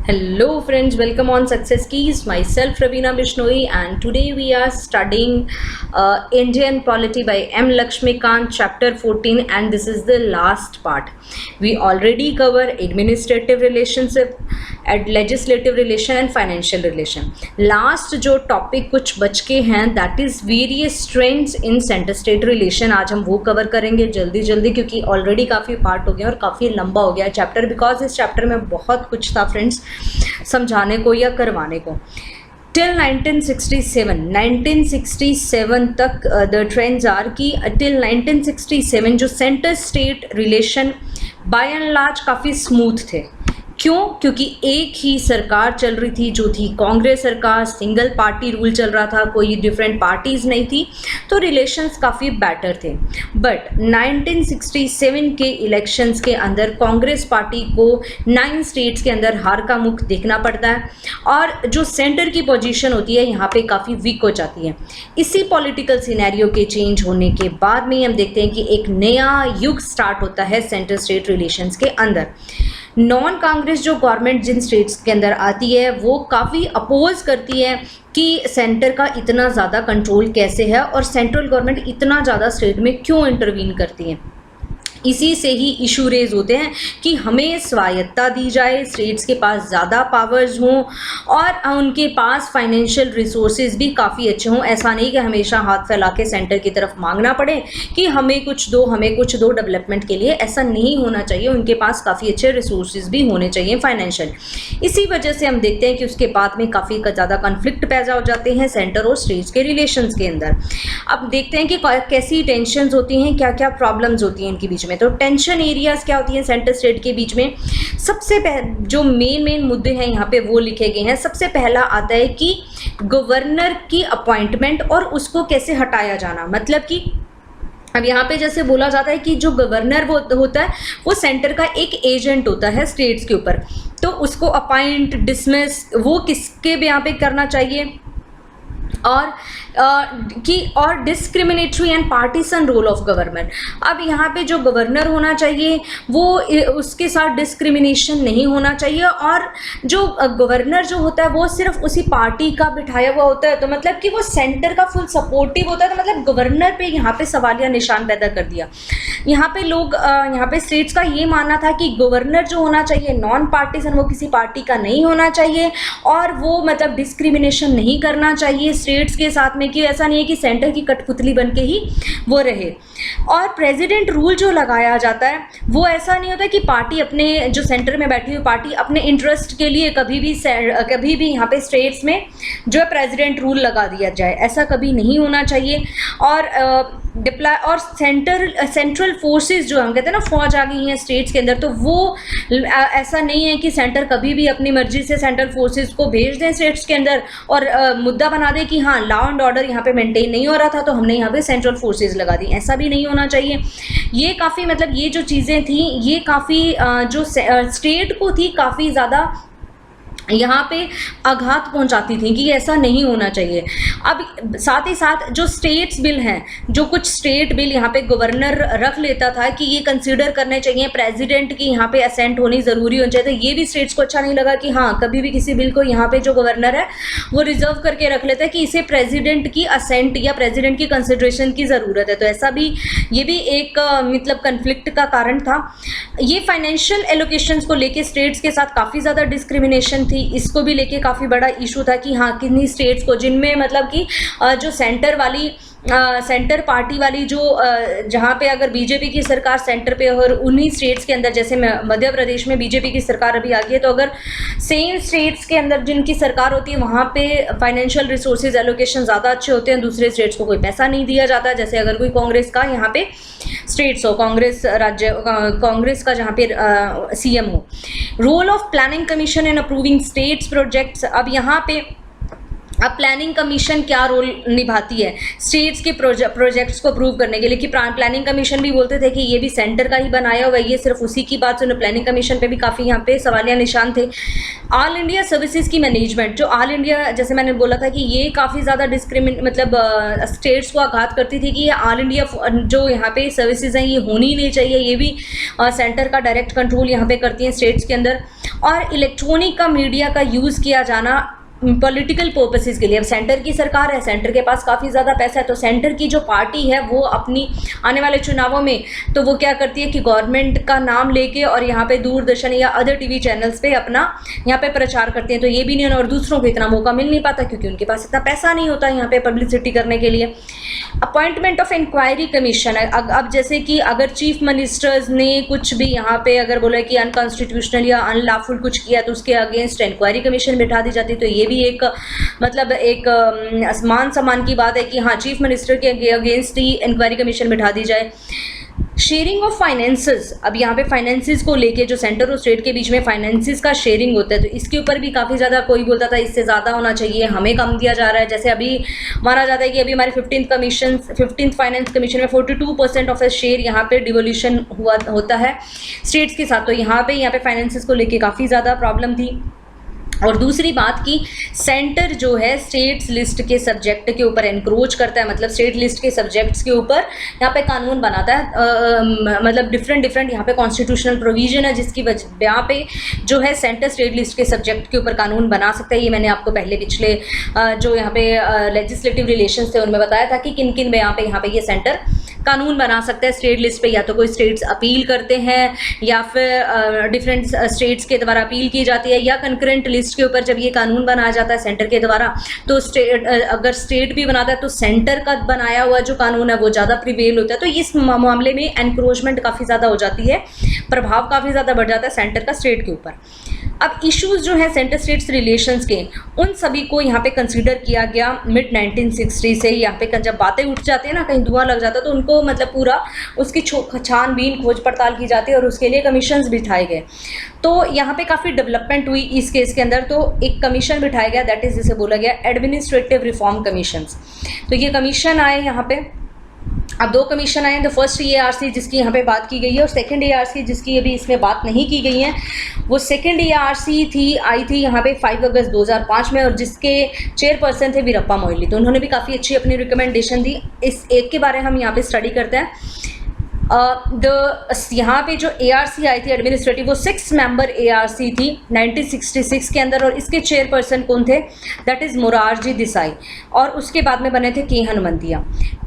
Hello friends, welcome on Success Keys. Myself Ravina Bishnoi, and today we are studying Indian Polity by M. Lakshmikant, chapter 14, and this is the last part. We already cover administrative relationship, legislative relation and financial relation. Last जो topic कुछ बच के हैं that is various trends in center state relation, आज हम वो cover करेंगे जल्दी जल्दी क्योंकि ऑलरेडी काफ़ी पार्ट हो गया और काफ़ी लंबा हो गया चैप्टर, बिकॉज इस चैप्टर में बहुत कुछ था फ्रेंड्स समझाने को या करवाने को. टिल 1967 तक द ट्रेंड्स आर कि टिल 1967 जो centre state relation bye and large काफ़ी स्मूथ थे. क्यों? क्योंकि एक ही सरकार चल रही थी जो थी कांग्रेस सरकार, सिंगल पार्टी रूल चल रहा था, कोई डिफरेंट पार्टीज़ नहीं थी, तो रिलेशंस काफ़ी बेटर थे. बट 1967 के इलेक्शंस के अंदर कांग्रेस पार्टी को 9 स्टेट्स के अंदर हार का मुख देखना पड़ता है और जो सेंटर की पोजीशन होती है यहाँ पे काफ़ी वीक हो जाती है. इसी पॉलिटिकल सिनेरियो के चेंज होने के बाद में हम देखते हैं कि एक नया युग स्टार्ट होता है सेंटर स्टेट रिलेशंस के अंदर. नॉन कांग्रेस जो गवर्नमेंट जिन स्टेट्स के अंदर आती है वो काफ़ी अपोज करती है कि सेंटर का इतना ज़्यादा कंट्रोल कैसे है और सेंट्रल गवर्नमेंट इतना ज़्यादा स्टेट में क्यों इंटरवीन करती है. इसी से ही इशू रेज होते हैं कि हमें स्वायत्ता दी जाए, स्टेट्स के पास ज़्यादा पावर्स हों और उनके पास फाइनेंशियल रिसोर्सेज भी काफ़ी अच्छे हों. ऐसा नहीं कि हमेशा हाथ फैला के सेंटर की तरफ मांगना पड़े कि हमें कुछ दो डेवलपमेंट के लिए. ऐसा नहीं होना चाहिए. उनके पास काफ़ी अच्छे रिसोर्सेज भी होने चाहिए फाइनेंशियल. इसी वजह से हम देखते हैं कि उसके बाद में काफ़ी ज़्यादा कन्फ्लिक्ट पैदा हो जाते हैं सेंटर और स्टेट्स के रिलेशंस के अंदर. अब देखते हैं कि कैसी टेंशंस होती हैं, क्या क्या प्रॉब्लम्स होती हैं इनके बीच में. तो टेंशन एरियाज क्या होती हैं सेंटर स्टेट के बीच में. सबसे जो मेन मुद्दे हैं यहाँ पे वो लिखे गए हैं. सबसे पहला आता है कि गवर्नर की अपॉइंटमेंट और उसको कैसे हटाया जाना. मतलब कि अब यहाँ पे जैसे बोला जाता है कि जो गवर्नर वो होता है वो सेंटर का एक एजेंट होता है स्टेट्स के ऊपर, तो उसको अपॉइंट डिसमिस वो किसके यहाँ पे करना चाहिए और discriminatory and partisan role of government. अब यहाँ पे जो गवर्नर होना चाहिए वो उसके साथ डिस्क्रिमिनेशन नहीं होना चाहिए और जो गवर्नर जो होता है वो सिर्फ उसी पार्टी का बिठाया हुआ होता है, तो मतलब कि वो सेंटर का फुल सपोर्टिव होता है. तो मतलब गवर्नर पे यहाँ पे सवालिया निशान पैदा कर दिया. यहाँ पे लोग यहाँ पे स्टेट्स का ये मानना था कि गवर्नर जो होना चाहिए नॉन पार्टीसन, वो किसी पार्टी का नहीं होना चाहिए और वो मतलब डिस्क्रिमिनेशन नहीं करना चाहिए स्टेट्स के साथ में, कि ऐसा नहीं है कि सेंटर की कठपुतली बन के ही वो रहे. और प्रेसिडेंट रूल जो लगाया जाता है वो ऐसा नहीं होता कि पार्टी अपने जो सेंटर में बैठी हुई पार्टी अपने इंटरेस्ट के लिए कभी भी यहाँ पे स्टेट्स में जो है प्रेसिडेंट रूल लगा दिया जाए. ऐसा कभी नहीं होना चाहिए. और सेंट्रल फोर्सेस जो हम कहते हैं ना, फौज आ गई हैं स्टेट्स के अंदर, तो वो ऐसा नहीं है कि सेंटर कभी भी अपनी मर्जी से सेंट्रल फोर्सेस को भेज दें स्टेट्स के अंदर और मुद्दा बना दे कि हाँ लॉ एंड ऑर्डर यहाँ पे मेंटेन नहीं हो रहा था तो हमने यहाँ पे सेंट्रल फोर्सेस लगा दी. ऐसा भी नहीं होना चाहिए. ये काफ़ी मतलब ये जो चीज़ें थी ये काफ़ी जो स्टेट को थी काफ़ी ज़्यादा यहाँ पे आघात पहुँचाती थी कि ऐसा नहीं होना चाहिए. अब साथ ही साथ जो स्टेट्स बिल हैं, जो कुछ स्टेट बिल यहाँ पे गवर्नर रख लेता था कि ये कंसीडर करने चाहिए, प्रेसिडेंट की यहाँ पे असेंट होनी ज़रूरी होनी चाहिए, तो ये भी स्टेट्स को अच्छा नहीं लगा कि हाँ कभी भी किसी बिल को यहाँ पे जो गवर्नर है वो रिजर्व करके रख लेता है कि इसे प्रेसिडेंट की असेंट या प्रेसिडेंट की कंसिडरेशन की ज़रूरत है. तो ऐसा भी ये भी एक मतलब कन्फ्लिक्ट का कारण था. ये फाइनेंशियल एलोकेशंस को लेके स्टेट्स के साथ काफ़ी ज़्यादा डिस्क्रिमिनेशन थी. इसको भी लेके काफ़ी बड़ा इशू था कि हाँ किन्हीं स्टेट्स को जिनमें मतलब कि जो सेंटर पार्टी वाली जो जहाँ पे अगर बीजेपी की सरकार सेंटर पे और उन्हीं स्टेट्स के अंदर, जैसे मध्य प्रदेश में बीजेपी की सरकार अभी आ गई है, तो अगर सेम स्टेट्स के अंदर जिनकी सरकार होती है वहाँ पे फाइनेंशियल रिसोर्सेज एलोकेशन ज़्यादा अच्छे होते हैं, दूसरे स्टेट्स को कोई पैसा नहीं दिया जाता. जैसे अगर कोई कांग्रेस का यहाँ पे स्टेट्स हो, कांग्रेस का जहाँ पे सीएम हो. Role of planning commission in approving states projects. अब यहाँ पे अब प्लानिंग कमीशन क्या रोल निभाती है स्टेट्स के प्रोजेक्ट्स को अप्रूव करने के लिए, कि प्लानिंग कमीशन भी बोलते थे कि ये भी सेंटर का ही बनाया हुआ है, ये सिर्फ उसी की बात सुनो। प्लानिंग कमीशन पे भी काफ़ी यहाँ पे सवालिया निशान थे। ऑल इंडिया सर्विसेज की मैनेजमेंट, जो ऑल इंडिया, जैसे मैंने बोला था कि ये काफ़ी ज़्यादा मतलब स्टेट्स को आघात करती थी कि ये ऑल इंडिया जो यहाँ पे सर्विसेज हैं ये होनी ही नहीं चाहिए, ये भी सेंटर का डायरेक्ट कंट्रोल यहाँ पे करती हैं स्टेट्स के अंदर। और इलेक्ट्रॉनिक का मीडिया का यूज़ किया जाना पॉलिटिकल पर्पसेस के लिए। अब सेंटर की सरकार है, सेंटर के पास काफ़ी ज़्यादा पैसा है, तो सेंटर की जो पार्टी है वो अपनी आने वाले चुनावों में तो वो क्या करती है कि गवर्नमेंट का नाम लेके और यहाँ पे दूरदर्शन या अदर टीवी चैनल्स पे अपना यहाँ पे प्रचार करते हैं। तो ये भी नहीं, और दूसरों को इतना मौका मिल नहीं पाता क्योंकि उनके पास इतना पैसा नहीं होता यहाँ पे पब्लिसिटी करने के लिए। अपॉइंटमेंट ऑफ इंक्वायरी कमीशन है। अब जैसे कि अगर चीफ मिनिस्टर्स ने कुछ भी यहाँ पे अगर बोला कि अनकॉन्स्टिट्यूशनल या अनलॉफुल कुछ किया तो उसके अगेंस्ट इंक्वायरी कमीशन बिठा दी जाती। तो ये भी एक मतलब एक मान सम्मान की बात है कि हाँ चीफ मिनिस्टर के अगेंस्ट ही इंक्वायरी कमीशन बिठा दी जाए। शेयरिंग ऑफ फाइनेंसेस, अब यहाँ पे फाइनेंसेस को लेके जो सेंटर और स्टेट के बीच में फाइनेंसेस का शेयरिंग होता है तो इसके ऊपर भी काफ़ी ज़्यादा कोई बोलता था इससे ज़्यादा होना चाहिए, हमें कम दिया जा रहा है। जैसे अभी माना जाता है कि अभी हमारी 15th फाइनेंस कमीशन में 42% ऑफ शेयर यहाँ पे डिवोल्यूशन होता है स्टेट्स के साथ। तो यहाँ पे फाइनेंसेस को लेके काफ़ी ज़्यादा प्रॉब्लम थी। और दूसरी बात की सेंटर जो है स्टेट्स लिस्ट के सब्जेक्ट के ऊपर एनक्रोच करता है, मतलब स्टेट लिस्ट के सब्जेक्ट्स के ऊपर यहाँ पे कानून बनाता है। मतलब डिफरेंट यहाँ पे कॉन्स्टिट्यूशनल प्रोविजन है जिसकी वजह यहाँ पे जो है सेंटर स्टेट लिस्ट के सब्जेक्ट के ऊपर कानून बना सकता है। ये मैंने आपको पहले पिछले जो यहाँ पे लेजिस्लेटिव रिलेशंस थे उनमें बताया था कि किन किन में यहाँ पे ये सेंटर कानून बना सकता है स्टेट लिस्ट पे। या तो कोई स्टेट्स अपील करते हैं या फिर डिफरेंट स्टेट्स के द्वारा अपील की जाती है, या कंकरेंट लिस्ट के ऊपर जब ये कानून बनाया जाता है सेंटर के द्वारा तो अगर स्टेट भी बनाता है तो सेंटर का बनाया हुआ जो कानून है वो ज़्यादा प्रिवेल होता है। तो इस मामले में एनक्रोचमेंट काफ़ी ज़्यादा हो जाती है, प्रभाव काफ़ी ज़्यादा बढ़ जाता है सेंटर का स्टेट के ऊपर। अब इश्यूज जो है सेंटर स्टेट्स रिलेशंस के उन सभी को यहाँ पे कंसीडर किया गया मिड 1960 से। यहाँ पे जब बातें उठ जाती है ना, कहीं धुआं लग जाता है तो उनको मतलब पूरा उसकी छानबीन खोज पड़ताल की जाती है और उसके लिए कमीशंस बिठाए गए। तो यहाँ पे काफ़ी डेवलपमेंट हुई इस केस के अंदर। तो एक कमीशन बिठाया गया, दैट इज़ जिसे बोला गया एडमिनिस्ट्रेटिव रिफॉर्म कमीशंस। तो ये कमीशन आए यहाँ पे, अब दो कमीशन आए, द फर्स्ट ARC जिसकी यहाँ पे बात की गई है और सेकंड ARC जिसकी अभी इसमें बात नहीं की गई है। वो सेकंड ARC आई थी यहाँ पे 5 अगस्त 2005 में और जिसके चेयरपर्सन थे वीरप्पा मोइली। तो उन्होंने भी काफ़ी अच्छी अपनी रिकमेंडेशन दी। इस एक के बारे में हम यहाँ पे स्टडी करते हैं। यहाँ पे जो ARC आई थी एडमिनिस्ट्रेटिव वो 6 मेंबर ARC थी 1966 के अंदर और इसके चेयरपर्सन कौन थे, दैट इज़ मोरारजी देसाई। और उसके बाद में बने थे के हनुमंतिया।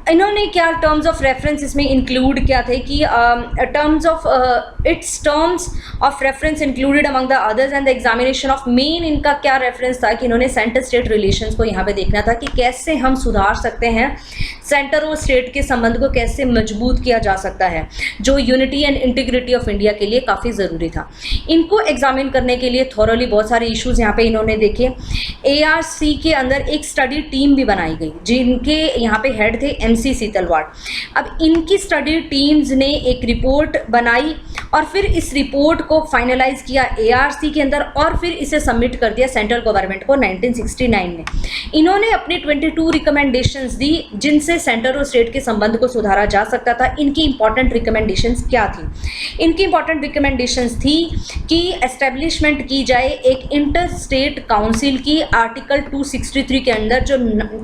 इन्होंने क्या टर्म्स ऑफ रेफरेंस इसमें इंक्लूड क्या थे कि terms of reference included among the others and the examination of main. इनका क्या रेफरेंस था कि इन्होंने सेंटर स्टेट रिलेशंस को यहाँ पे देखना था कि कैसे हम सुधार सकते हैं सेंटर और स्टेट के संबंध को कैसे मजबूत किया जा सकता है, जो unity and integrity of India के लिए काफ़ी ज़रूरी था। इनको एग्जामिन करने के लिए थॉरली बहुत सारे इश्यूज़ यहाँ पे इन्होंने देखे। ARC के अंदर एक स्टडी टीम भी बनाई गई जिनके यहाँ पे हेड थे MC सीतलवाड़। अब इनकी स्टडी टीम्स ने एक रिपोर्ट बनाई और फिर इस रिपोर्ट को फाइनलाइज किया ARC के अंदर और फिर इसे सबमिट कर दिया सेंट्रल गवर्नमेंट को 1969 में। इन्होंने अपनी 22 रिकमेंडेशंस दी जिनसे सेंटर और स्टेट के संबंध को सुधारा जा सकता था। इनकी इंपॉर्टेंट रिकमेंडेशंस क्या थी? इनकी इंपॉर्टेंट रिकमेंडेशंस थी कि एस्टेब्लिशमेंट की जाए एक इंटर स्टेट काउंसिल की। आर्टिकल 263 के अंदर जो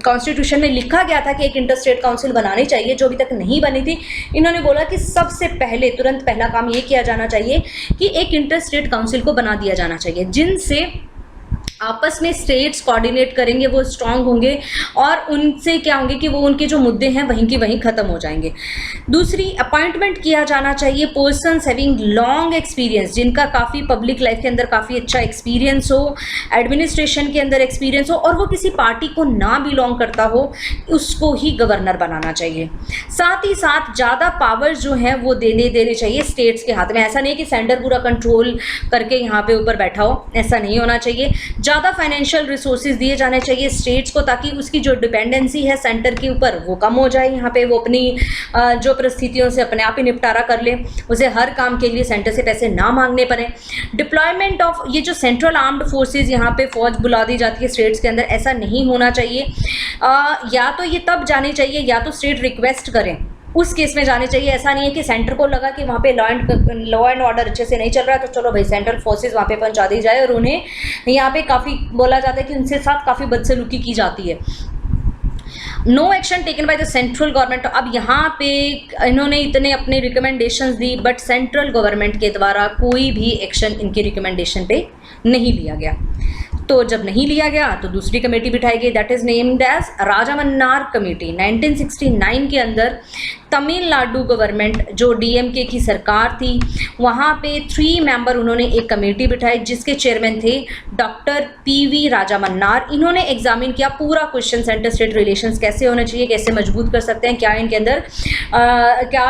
कॉन्स्टिट्यूशन में लिखा गया था कि एक इंटर स्टेट काउंसिल बनानी चाहिए, जो अभी तक नहीं बनी थी, इन्होंने बोला कि सबसे पहले तुरंत पहला काम ये किया जाना चाहिए कि एक इंटर स्टेट काउंसिल को बना दिया जाना चाहिए जिनसे आपस में स्टेट्स कोऑर्डिनेट करेंगे, वो स्ट्रांग होंगे और उनसे क्या होंगे कि वो उनके जो मुद्दे हैं वहीं के वहीं ख़त्म हो जाएंगे। दूसरी, अपॉइंटमेंट किया जाना चाहिए पर्सन्स हैविंग लॉन्ग एक्सपीरियंस, जिनका काफ़ी पब्लिक लाइफ के अंदर काफ़ी अच्छा एक्सपीरियंस हो, एडमिनिस्ट्रेशन के अंदर एक्सपीरियंस हो और वो किसी पार्टी को ना बिलोंग करता हो, उसको ही गवर्नर बनाना चाहिए। साथ ही साथ ज़्यादा पावर्स जो हैं वो देने चाहिए स्टेट्स के हाथ में। ऐसा नहीं है कि सेंटर पूरा कंट्रोल करके यहाँ पे ऊपर बैठा हो, ऐसा नहीं होना चाहिए। ज़्यादा फाइनेंशियल रिसोर्सेज दिए जाने चाहिए स्टेट्स को, ताकि उसकी जो डिपेंडेंसी है सेंटर के ऊपर वो कम हो जाए। यहाँ पे वो अपनी जो परिस्थितियों से अपने आप ही निपटारा कर ले, उसे हर काम के लिए सेंटर से पैसे ना मांगने पड़े। डिप्लॉयमेंट ऑफ ये जो सेंट्रल आर्म्ड फोर्सेज यहाँ पे फौज बुला दी जाती है स्टेट्स के अंदर, ऐसा नहीं होना चाहिए। या तो ये तब जानी चाहिए या तो स्टेट रिक्वेस्ट करें, उस केस में जाने चाहिए। ऐसा नहीं है कि सेंटर को लगा कि वहाँ पे लॉ एंड ऑर्डर अच्छे से नहीं चल रहा है तो चलो भाई सेंट्रल फोर्सेज वहाँ पे पहुँचा दी जाए, और उन्हें यहाँ पे काफ़ी बोला जाता है कि उनके साथ काफ़ी बदसलूकी की जाती है। No action taken by the central government. अब यहाँ पे इन्होंने इतने अपने रिकमेंडेशंस दी, बट सेंट्रल गवर्नमेंट के द्वारा कोई भी एक्शन इनकी रिकमेंडेशन पे नहीं लिया गया। तो जब नहीं लिया गया तो दूसरी कमेटी बिठाई गई, that is named as Rajamannar committee. 1969 के अंदर तमिलनाडु गवर्नमेंट जो डीएमके की सरकार थी, वहाँ पे 3 मेंबर उन्होंने एक कमेटी बिठाई जिसके चेयरमैन थे डॉक्टर पीवी राजामन्नार। इन्होंने एग्जामिन किया पूरा क्वेश्चन सेंटर स्टेट रिलेशंस कैसे होने चाहिए, कैसे मजबूत कर सकते हैं, क्या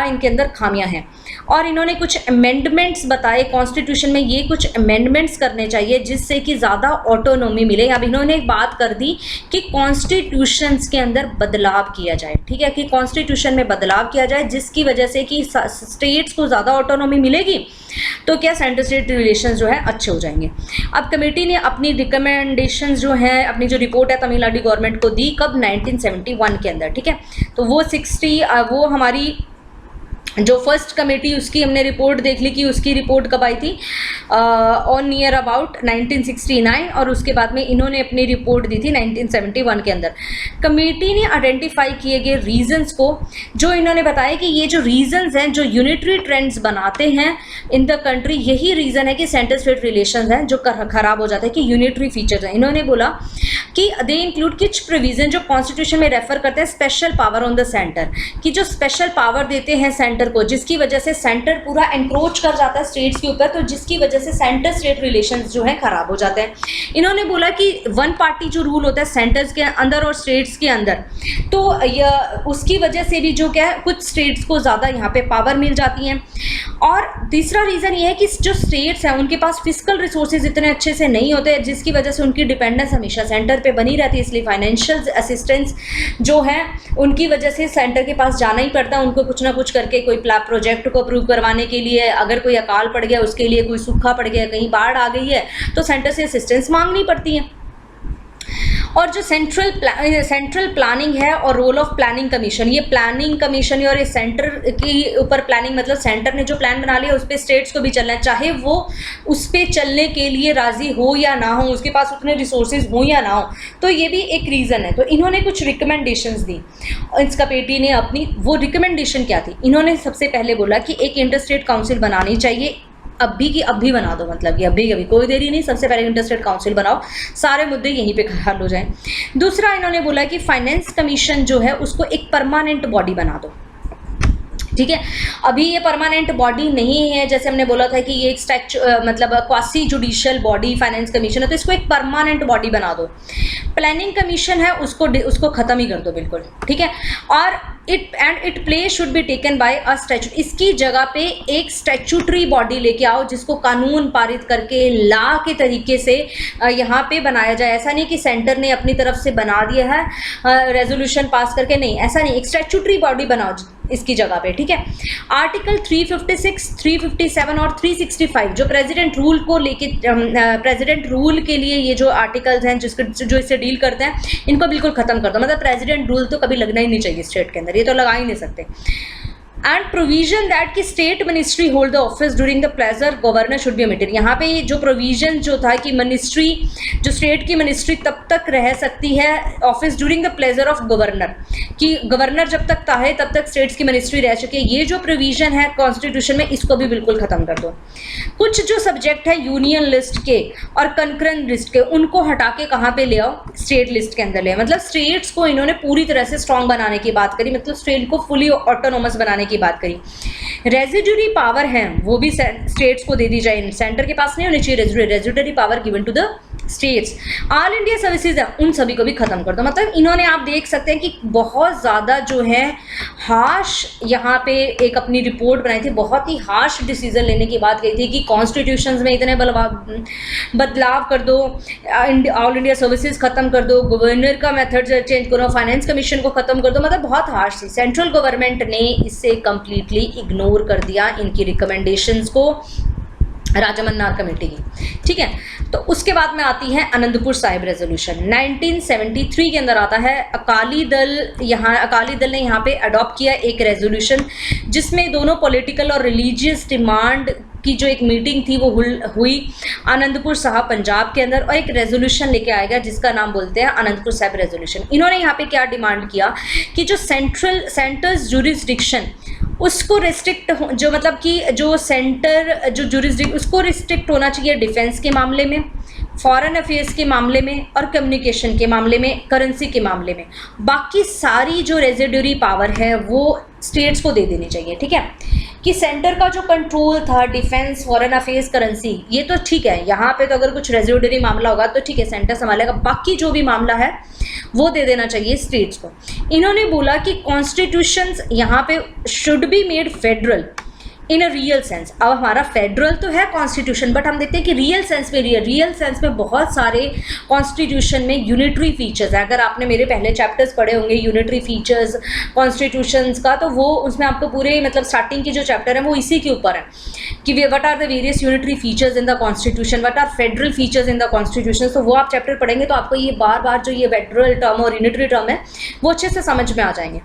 इनके अंदर खामियां हैं, और इन्होंने कुछ अमेंडमेंट्स बताए कॉन्स्टिट्यूशन में। ये कुछ अमेंडमेंट्स करने चाहिए जिससे कि ज़्यादा ऑटोनॉमी मिले। अब इन्होंने एक बात कर दी कि कॉन्स्टिट्यूशंस के अंदर बदलाव किया जाए, ठीक है, कि कॉन्स्टिट्यूशन में बदलाव किया जाए जिसकी वजह से कि स्टेट्स को ज़्यादा ऑटोनॉमी मिलेगी, तो क्या सेंटर स्टेट रिलेशंस जो है अच्छे हो जाएंगे। अब कमेटी ने अपनी रिकमेंडेशंस जो है, अपनी जो रिपोर्ट है तमिलनाडु गवर्नमेंट को दी, कब 1971 के अंदर, ठीक है। तो वो हमारी जो फर्स्ट कमेटी उसकी हमने रिपोर्ट देख ली कि उसकी रिपोर्ट कब आई थी, ऑन नियर अबाउट 1969, और उसके बाद में इन्होंने अपनी रिपोर्ट दी थी 1971 के अंदर। कमेटी ने आइडेंटिफाई किए गए रीजंस को, जो इन्होंने बताया कि ये जो रीजंस हैं जो यूनिटरी ट्रेंड्स बनाते हैं इन द कंट्री, यही रीज़न है कि सेंटर स्टेट रिलेशंस हैं जो खराब हो जाते हैं, कि यूनिटरी फीचर्स हैं। इन्होंने बोला कि दे इंक्लूड कुछ प्रोविजन जो कॉन्स्टिट्यूशन में रेफर करते हैं special power on the centre, कि जो स्पेशल पावर देते हैं सेंटर को, जिसकी वजह से सेंटर पूरा एनक्रोच कर जाता है स्टेट्स के ऊपर, तो जिसकी वजह से सेंटर स्टेट रिलेशंस जो है खराब हो जाते हैं। इन्होंने बोला कि वन पार्टी जो रूल होता है सेंटर्स के अंदर और स्टेट्स के अंदर, तो उसकी वजह से भी जो क्या है कुछ स्टेट्स को ज़्यादा यहाँ पे पावर मिल जाती हैं। और तीसरा रीज़न ये है कि जो स्टेट्स हैं उनके पास फिजिकल रिसोर्सेज इतने अच्छे से नहीं होते, जिसकी वजह से उनकी डिपेंडेंस हमेशा सेंटर पे बनी रहती है। इसलिए फाइनेंशियल असिस्टेंस जो है उनकी वजह से सेंटर के पास जाना ही पड़ता है, उनको कुछ ना कुछ करके कोई प्रोजेक्ट को अप्रूव करवाने के लिए, अगर कोई अकाल पड़ गया उसके लिए, कोई सूखा पड़ गया, कहीं बाढ़ आ गई है, तो सेंटर से असिस्टेंस मांगनी पड़ती है। और जो सेंट्रल प्लानिंग है और रोल ऑफ प्लानिंग कमीशन, ये प्लानिंग कमीशन और ये सेंटर के ऊपर प्लानिंग, मतलब सेंटर ने जो प्लान बना लिया उस पर स्टेट्स को भी चलना है, चाहे वो उस पर चलने के लिए राजी हो या ना हो, उसके पास उतने रिसोर्सेज हो या ना हो, तो ये भी एक रीज़न है। तो इन्होंने कुछ रिकमेंडेशंस दी इस कमेटी ने अपनी। वो रिकमेंडेशन क्या थी? इन्होंने सबसे पहले बोला कि एक इंटर स्टेट काउंसिल बनानी चाहिए, अभी की अभी बना दो, मतलब कि अभी कोई देरी नहीं, सबसे पहले इंटर स्टेट काउंसिल बनाओ, सारे मुद्दे यहीं पे हल हो जाएं। दूसरा इन्होंने बोला कि फाइनेंस कमीशन जो है उसको एक परमानेंट बॉडी बना दो, ठीक है। अभी ये परमानेंट बॉडी नहीं है, जैसे हमने बोला था कि ये एक मतलब quasi judicial body finance commission है, तो इसको एक परमानेंट बॉडी बना दो। प्लानिंग कमीशन है उसको खत्म ही कर दो बिल्कुल, ठीक है। और it place should be taken by a statute, इसकी जगह पे एक स्टैच्यूटरी बॉडी लेके आओ जिसको कानून पारित करके लॉ के तरीके से यहाँ पे बनाया जाए। ऐसा नहीं कि सेंटर ने अपनी तरफ से बना दिया है रेजोल्यूशन पास करके, नहीं, ऐसा नहीं, एक स्टैच्यूटरी बॉडी बनाओ इसकी जगह पे, ठीक है। आर्टिकल 356, 357 और 365 जो प्रेसिडेंट रूल को लेके, प्रेसिडेंट रूल के लिए ये जो आर्टिकल्स हैं जो इससे डील करते हैं, इनको बिल्कुल खत्म कर दो। मतलब प्रेसिडेंट रूल तो कभी लगना ही नहीं चाहिए स्टेट के अंदर, ये तो लगा ही नहीं सकते। एंड प्रोविजन दैट कि state ministry hold the office during the pleasure governor should be omitted. यहाँ पे जो प्रोविजन जो था कि मिनिस्ट्री, जो स्टेट की मिनिस्ट्री तब तक रह सकती है office during the pleasure of governor, कि गवर्नर जब तक चाहे तब तक स्टेट्स की मिनिस्ट्री रह सके, ये जो प्रोविजन है कॉन्स्टिट्यूशन में, इसको भी बिल्कुल खत्म कर दो। कुछ जो सब्जेक्ट है यूनियन लिस्ट के और कंकरेंट लिस्ट के, उनको हटा के कहाँ पे ले आओ, स्टेट लिस्ट के अंदर ले आओ। मतलब स्टेट्स को इन्होंने पूरी तरह से स्ट्रॉन्ग बनाने की बात करी, मतलब स्टेट को फुली ऑटोनोमस बनाने की बात करी। रेजिडुअरी पावर है वो भी स्टेट्स को दे दी जाए, सेंटर के पास नहीं होनी चाहिए residuary power given to the states, all India services है उन सभी को भी खत्म कर दो। मतलब इन्होंने, आप देख सकते हैं कि बहुत ज़्यादा जो है हार्श यहाँ पे एक अपनी रिपोर्ट बनाई थी, बहुत ही हार्श डिसीजन लेने की बात कही थी कि कॉन्स्टिट्यूशंस में इतने बदलाव कर दो, ऑल इंडिया सर्विसेज खत्म कर दो, गवर्नर का मेथड चेंज करो, फाइनेंस कमीशन को खत्म कर दो। मतलब बहुत हार्श थी। सेंट्रल गवर्नमेंट ने इसे कंप्लीटली इग्नोर कर दिया, इनकी रिकमेंडेशंस को, राजामन्नार कमेटी की। ठीक है, तो उसके बाद में आती है आनंदपुर साहिब रेजोल्यूशन 1973 के अंदर आता है। अकाली दल ने यहाँ पे अडॉप्ट किया एक रेजोल्यूशन जिसमें दोनों पॉलिटिकल और रिलीजियस डिमांड की जो एक मीटिंग थी वो हुई आनंदपुर साहब पंजाब के अंदर, और एक रेजोल्यूशन लेके आएगा जिसका नाम बोलते हैं आनंदपुर साहब रेजोल्यूशन। इन्होंने यहाँ पे क्या डिमांड किया कि जो सेंटर्स जुरिस्डिक्शन उसको रिस्ट्रिक्ट, जो मतलब कि जो सेंटर जो जुरिस्डिक्शन उसको रिस्ट्रिक्ट होना चाहिए डिफेंस के मामले में, फॉरेन अफेयर्स के मामले में और कम्युनिकेशन के मामले में, करेंसी के मामले में। बाकी सारी जो रेजिडुअरी पावर है वो स्टेट्स को दे देनी चाहिए। ठीक है, कि सेंटर का जो कंट्रोल था डिफेंस, फॉरेन अफेयर्स, करेंसी, ये तो ठीक है, यहाँ पे तो अगर कुछ रेजिडुअरी मामला होगा तो ठीक है सेंटर संभालेगा, बाकी जो भी मामला है वो दे देना चाहिए स्टेट्स को। इन्होंने बोला कि कॉन्स्टिट्यूशंस यहाँ पे should be made federal in a real sense. अब हमारा फेडरल तो है कॉन्स्टिट्यूशन, बट हम देखते हैं कि रियल सेंस में बहुत सारे कॉन्स्टिट्यूशन में यूनिटरी फीचर्स है। अगर आपने मेरे पहले चैप्टर्स पढ़े होंगे यूनिटरी फीचर्स कॉन्स्टिट्यूशंस का, तो वो उसमें आपको पूरे मतलब स्टार्टिंग की जो चैप्टर है वो इसी के ऊपर है कि what are the various unitary features in the constitution, what are federal features in the constitution. तो वो आप चैप्टर पढ़ेंगे तो आपको ये बार बार जो ये फेडरल टर्म और यूनिटरी टर्म है वो अच्छे से समझ में आ जाएंगे।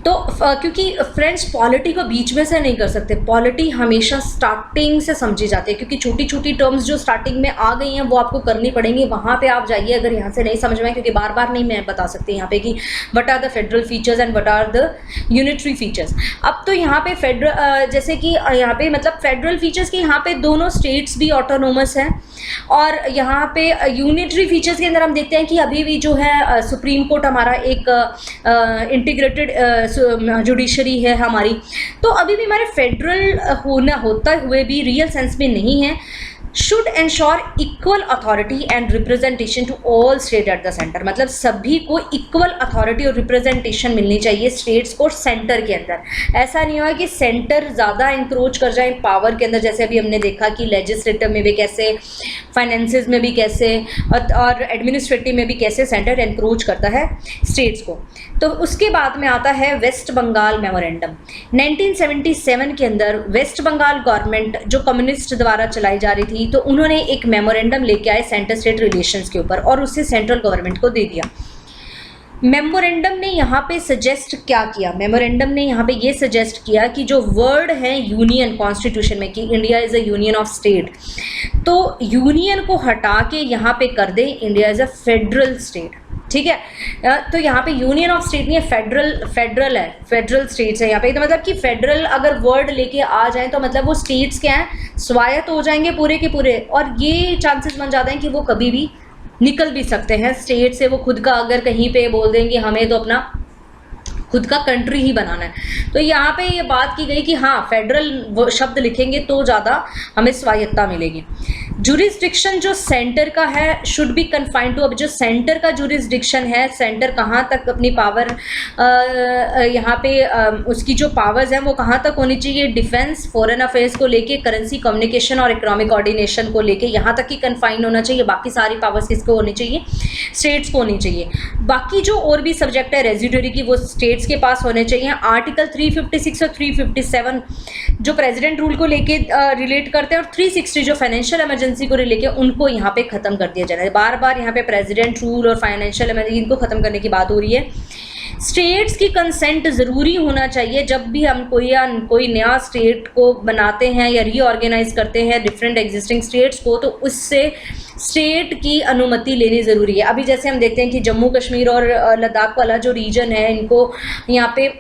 तो क्योंकि फ्रेंड्स पॉलिटी को बीच में से नहीं कर सकते, पॉलिटी हमेशा स्टार्टिंग से समझी जाती है, क्योंकि छोटी छोटी टर्म्स जो स्टार्टिंग में आ गई हैं वो आपको करनी पड़ेंगी, वहाँ पे आप जाइए अगर यहाँ से नहीं समझ में आए, क्योंकि बार बार नहीं मैं बता सकती यहाँ पे कि what are the federal features and what are the unitary features. अब तो यहाँ पे फेडरल जैसे कि यहाँ पे मतलब फेडरल फीचर्स के यहाँ पे दोनों स्टेट्स भी ऑटोनोमस हैं, और यहाँ पे यूनिटरी फीचर्स के अंदर हम देखते हैं कि अभी भी जो है सुप्रीम कोर्ट हमारा एक इंटीग्रेटेड जुडिशरी है हमारी, तो अभी भी हमारे फेडरल होता हुए भी रियल सेंस में नहीं है। Should ensure equal authority and representation to all state at the centre, मतलब सभी को इक्वल अथॉरिटी और रिप्रेजेंटेशन मिलनी चाहिए स्टेट्स को और के अंदर। ऐसा नहीं हुआ कि सेंटर ज़्यादा इंक्रोच कर जाए पावर के अंदर, जैसे अभी हमने देखा कि लेजिस्लेटिव में भी कैसे, फाइनेंसेस में भी कैसे और एडमिनिस्ट्रेटिव में भी कैसे सेंटर इंक्रोच करता है स्टेट्स को। तो उसके बाद में आता है वेस्ट बंगाल मेमोरेंडम 1977 के अंदर। वेस्ट बंगाल गवर्नमेंट जो कम्युनिस्ट द्वारा चलाई जा रही थी, तो उन्होंने एक मेमोरेंडम लेके आए सेंटर स्टेट रिलेशंस के ऊपर और उसे सेंट्रल गवर्नमेंट को दे दिया। मेमोरेंडम ने यहाँ पे सजेस्ट क्या किया, मेमोरेंडम ने यहाँ पे ये सजेस्ट किया कि जो वर्ड है यूनियन कॉन्स्टिट्यूशन में कि India is a union of state, तो यूनियन को हटा के यहाँ पे कर दे India is a federal state. ठीक है, तो यहाँ पे यूनियन ऑफ स्टेट नहीं है, फेडरल है, फेडरल स्टेट्स है यहाँ पे। तो मतलब कि फेडरल अगर वर्ड लेके आ जाए तो मतलब वो स्टेट्स क्या हैं, स्वायत्त हो जाएंगे पूरे के पूरे, और ये चांसेस बन जाते हैं कि वो कभी भी निकल भी सकते हैं स्टेट से। वो खुद का अगर कहीं पे बोल देंगे हमें तो अपना खुद का कंट्री ही बनाना है, तो यहाँ पे ये बात की गई कि हाँ फेडरल शब्द लिखेंगे तो ज़्यादा हमें स्वायत्तता मिलेगी। जुरिस्डिक्शन जो सेंटर का है शुड बी कन्फाइंड टू, अब जो सेंटर का जुरिस्डिक्शन है, सेंटर कहाँ तक अपनी पावर यहाँ पे उसकी जो पावर्स हैं वो कहाँ तक होनी चाहिए, डिफेंस, फॉरेन अफेयर्स को लेके, करेंसी, कम्युनिकेशन और इकोनॉमिक कोऑर्डिनेशन को लेके यहाँ तक ही कन्फाइंड होना चाहिए। बाकी सारी पावर्स किसको होनी चाहिए, स्टेट्स को होनी चाहिए। बाकी जो और भी सब्जेक्ट है रेजिडुअरी की वो स्टेट्स के पास होने चाहिए। आर्टिकल 356 और 357 जो प्रेसिडेंट रूल को लेके रिलेट करते हैं, और 360 जो फाइनेंशियल इमरजेंसी को लेके, उनको यहाँ पे खत्म कर दिया जाए। बार बार यहाँ पे प्रेसिडेंट रूल और फाइनेंशियल इमरजेंसी इनको खत्म करने की बात हो रही है। स्टेट्स की कंसेंट ज़रूरी होना चाहिए जब भी हम कोई नया स्टेट को बनाते हैं या रीऑर्गेनाइज करते हैं डिफरेंट एग्जिस्टिंग स्टेट्स को, तो उससे स्टेट की अनुमति लेनी ज़रूरी है। अभी जैसे हम देखते हैं कि जम्मू कश्मीर और लद्दाख वाला जो रीजन है, इनको यहाँ पे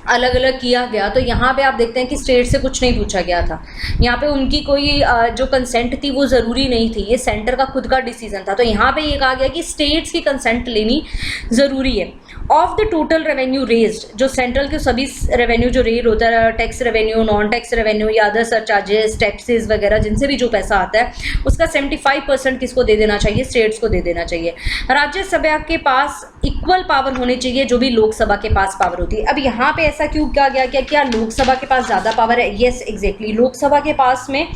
अलग अलग किया गया, तो यहाँ पे आप देखते हैं कि स्टेट से कुछ नहीं पूछा गया था। यहाँ पे उनकी कोई जो कंसेंट थी वो ज़रूरी नहीं थी, ये सेंटर का खुद का डिसीजन था। तो यहाँ पे ये कहा गया कि स्टेट्स की कंसेंट लेनी ज़रूरी है। Of the total revenue raised, जो सेंट्रल के सभी रेवेन्यू जो रेज होता है, tax revenue, non tax revenue या अदर सरचार्जेस, टैक्सेस वगैरह, जिनसे भी जो पैसा आता है उसका 75% किसको दे देना चाहिए? स्टेट्स को दे देना चाहिए। राज्यसभा के पास इक्वल पावर होनी चाहिए जो भी लोकसभा के पास पावर होती है। अब यहाँ पे ऐसा क्यों कहा गया? क्या लोकसभा के पास ज़्यादा पावर है? यस, एग्जैक्टली, लोकसभा के पास में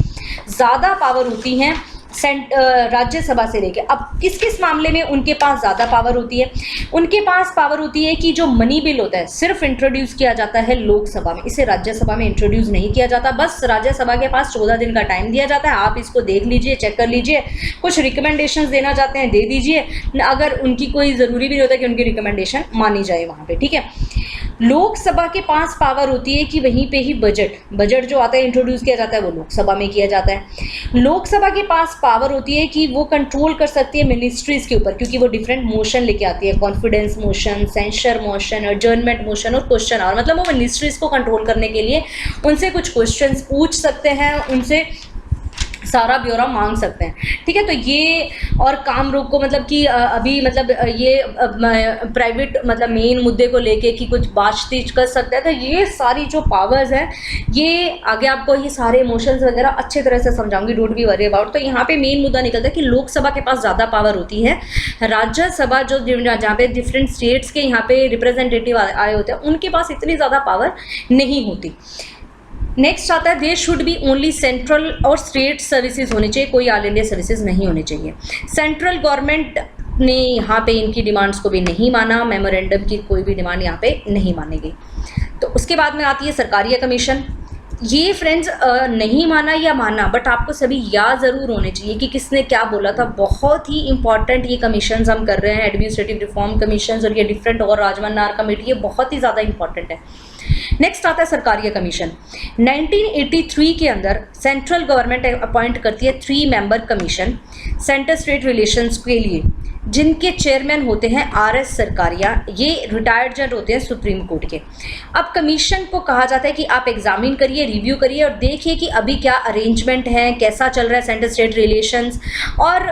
ज़्यादा पावर होती है राज्यसभा से लेके। अब किस किस मामले में उनके पास ज़्यादा पावर होती है? उनके पास पावर होती है कि जो मनी बिल होता है सिर्फ इंट्रोड्यूस किया जाता है लोकसभा में, इसे राज्यसभा में इंट्रोड्यूस नहीं किया जाता। बस राज्यसभा के पास 14 दिन का टाइम दिया जाता है, आप इसको देख लीजिए, चेक कर लीजिए, कुछ रिकमेंडेशंस देना चाहते हैं दे दीजिए, अगर उनकी कोई ज़रूरी भी नहीं होता कि उनकी रिकमेंडेशन मानी जाए वहाँ पर, ठीक है। लोकसभा के पास पावर होती है कि वहीं पे ही बजट जो आता है इंट्रोड्यूस किया जाता है वो लोकसभा में किया जाता है। लोकसभा के पास पावर होती है कि वो कंट्रोल कर सकती है मिनिस्ट्रीज के ऊपर, क्योंकि वो डिफरेंट मोशन लेके आती है, confidence motion, censure motion, adjournment motion और क्वेश्चन आवर, मतलब वो मिनिस्ट्रीज को कंट्रोल करने के लिए उनसे कुछ क्वेश्चंस पूछ सकते हैं, उनसे सारा ब्यौरा मांग सकते हैं, ठीक है। तो ये और काम रोक को मतलब कि अभी मतलब ये प्राइवेट मतलब मेन मुद्दे को लेके कि कुछ बातचीत कर सकते हैं, तो ये सारी जो पावर्स हैं ये आगे आपको ये सारे इमोशंस वगैरह अच्छे तरह से समझाऊंगी, डोंट बी वरी अबाउट। तो यहाँ पे मेन मुद्दा निकलता है कि लोकसभा के पास ज़्यादा पावर होती है, राज्यसभा जो जहाँ पे डिफरेंट स्टेट्स के यहाँ पे रिप्रेजेंटेटिव आए होते हैं उनके पास इतनी ज़्यादा पावर नहीं होती। नेक्स्ट आता है there should be only central और स्टेट सर्विसेज होनी चाहिए, कोई ऑल इंडिया सर्विसेज नहीं होनी चाहिए। सेंट्रल गवर्नमेंट ने यहाँ पे इनकी डिमांड्स को भी नहीं माना, मेमोरेंडम की कोई भी डिमांड यहाँ पे नहीं मानी गई। तो उसके बाद में आती है सरकारिया कमीशन। ये फ्रेंड्स नहीं माना या माना, बट आपको सभी याद ज़रूर होने चाहिए कि किसने क्या बोला था। बहुत ही इंपॉर्टेंट ये कमीशंस हम कर रहे हैं, एडमिनिस्ट्रेटिव रिफॉर्म कमीशंस और ये डिफरेंट और राजमन्नार कमेटी, ये बहुत ही ज़्यादा इंपॉर्टेंट है। नेक्स्ट आता है सरकारिया कमीशन। 1983 के अंदर सेंट्रल गवर्नमेंट अपॉइंट करती है 3 member commission centre state relations के लिए, जिनके चेयरमैन होते हैं RS सरकारिया, ये रिटायर्ड जज होते हैं सुप्रीम कोर्ट के। अब कमीशन को कहा जाता है कि आप एग्जामिन करिए, रिव्यू करिए और देखिए कि अभी क्या अरेंजमेंट है, कैसा चल रहा है सेंटर स्टेट रिलेशंस, और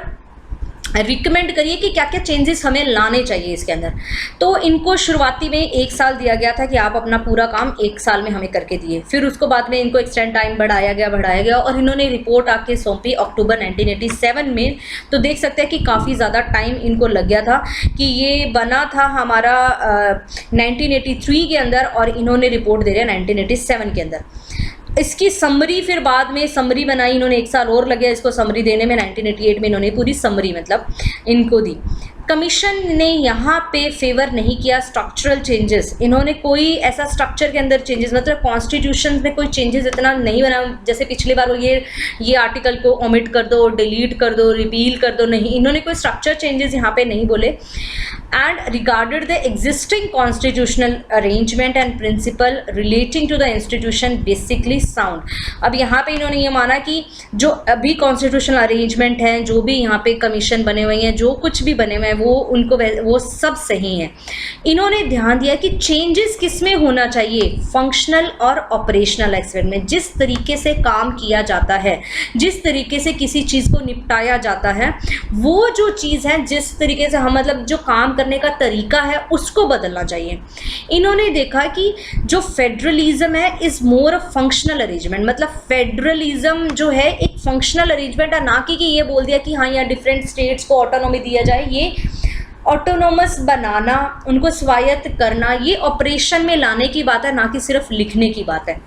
रिकमेंड करिए कि क्या क्या चेंजेस हमें लाने चाहिए इसके अंदर। तो इनको शुरुआती में 1 साल दिया गया था कि आप अपना पूरा काम 1 साल में हमें करके दिए, फिर उसको बाद में इनको एक्सटेंड टाइम बढ़ाया गया और इन्होंने रिपोर्ट आके सौंपी अक्टूबर 1987 में। तो देख सकते हैं कि काफ़ी ज़्यादा टाइम इनको लग गया था कि ये बना था हमारा 1983 के अंदर और इन्होंने रिपोर्ट दे दिया 1987 के अंदर। इसकी समरी फिर बाद में समरी बनाई इन्होंने, 1 साल और लग गया इसको समरी देने में। 1988 में इन्होंने पूरी समरी मतलब इनको दी। कमीशन ने यहाँ पे फेवर नहीं किया स्ट्रक्चरल चेंजेस, इन्होंने कोई ऐसा स्ट्रक्चर के अंदर चेंजेस मतलब कॉन्स्टिट्यूशन में कोई चेंजेस इतना नहीं बना जैसे पिछली बार ये आर्टिकल को ओमिट कर दो, डिलीट कर दो, रिपील कर दो, नहीं, इन्होंने कोई स्ट्रक्चर चेंजेस यहाँ पे नहीं बोले। And regarded the existing constitutional arrangement and principle relating to the institution basically sound. अब यहाँ पे इन्होंने ये माना कि जो अभी कॉन्स्टिट्यूशनल अरेंजमेंट हैं, जो भी यहाँ पे कमीशन बने हुए हैं, जो कुछ भी बने हुए हैं वो सब सही है। इन्होंने ध्यान दिया कि चेंजेस किस में होना चाहिए, फंक्शनल और ऑपरेशनल एक्सपेक्ट में। जिस तरीके से काम किया जाता है, जिस तरीके से किसी चीज़ को निपटाया जाता है, वो जो चीज़ है जिस तरीके से हम मतलब जो काम करने का तरीका है उसको बदलना चाहिए। इन्होंने देखा कि जो फेडरलिज्म है is more a functional arrangement, मतलब फेडरलिज्म जो है एक फंक्शनल अरेंजमेंट है, ना कि ये बोल दिया कि हाँ यहाँ डिफरेंट स्टेट्स को ऑटोनॉमी दिया जाए। ये ऑटोनोमस बनाना, उनको स्वायत्त करना, ये ऑपरेशन में लाने की बात है, ना कि सिर्फ लिखने की बात है।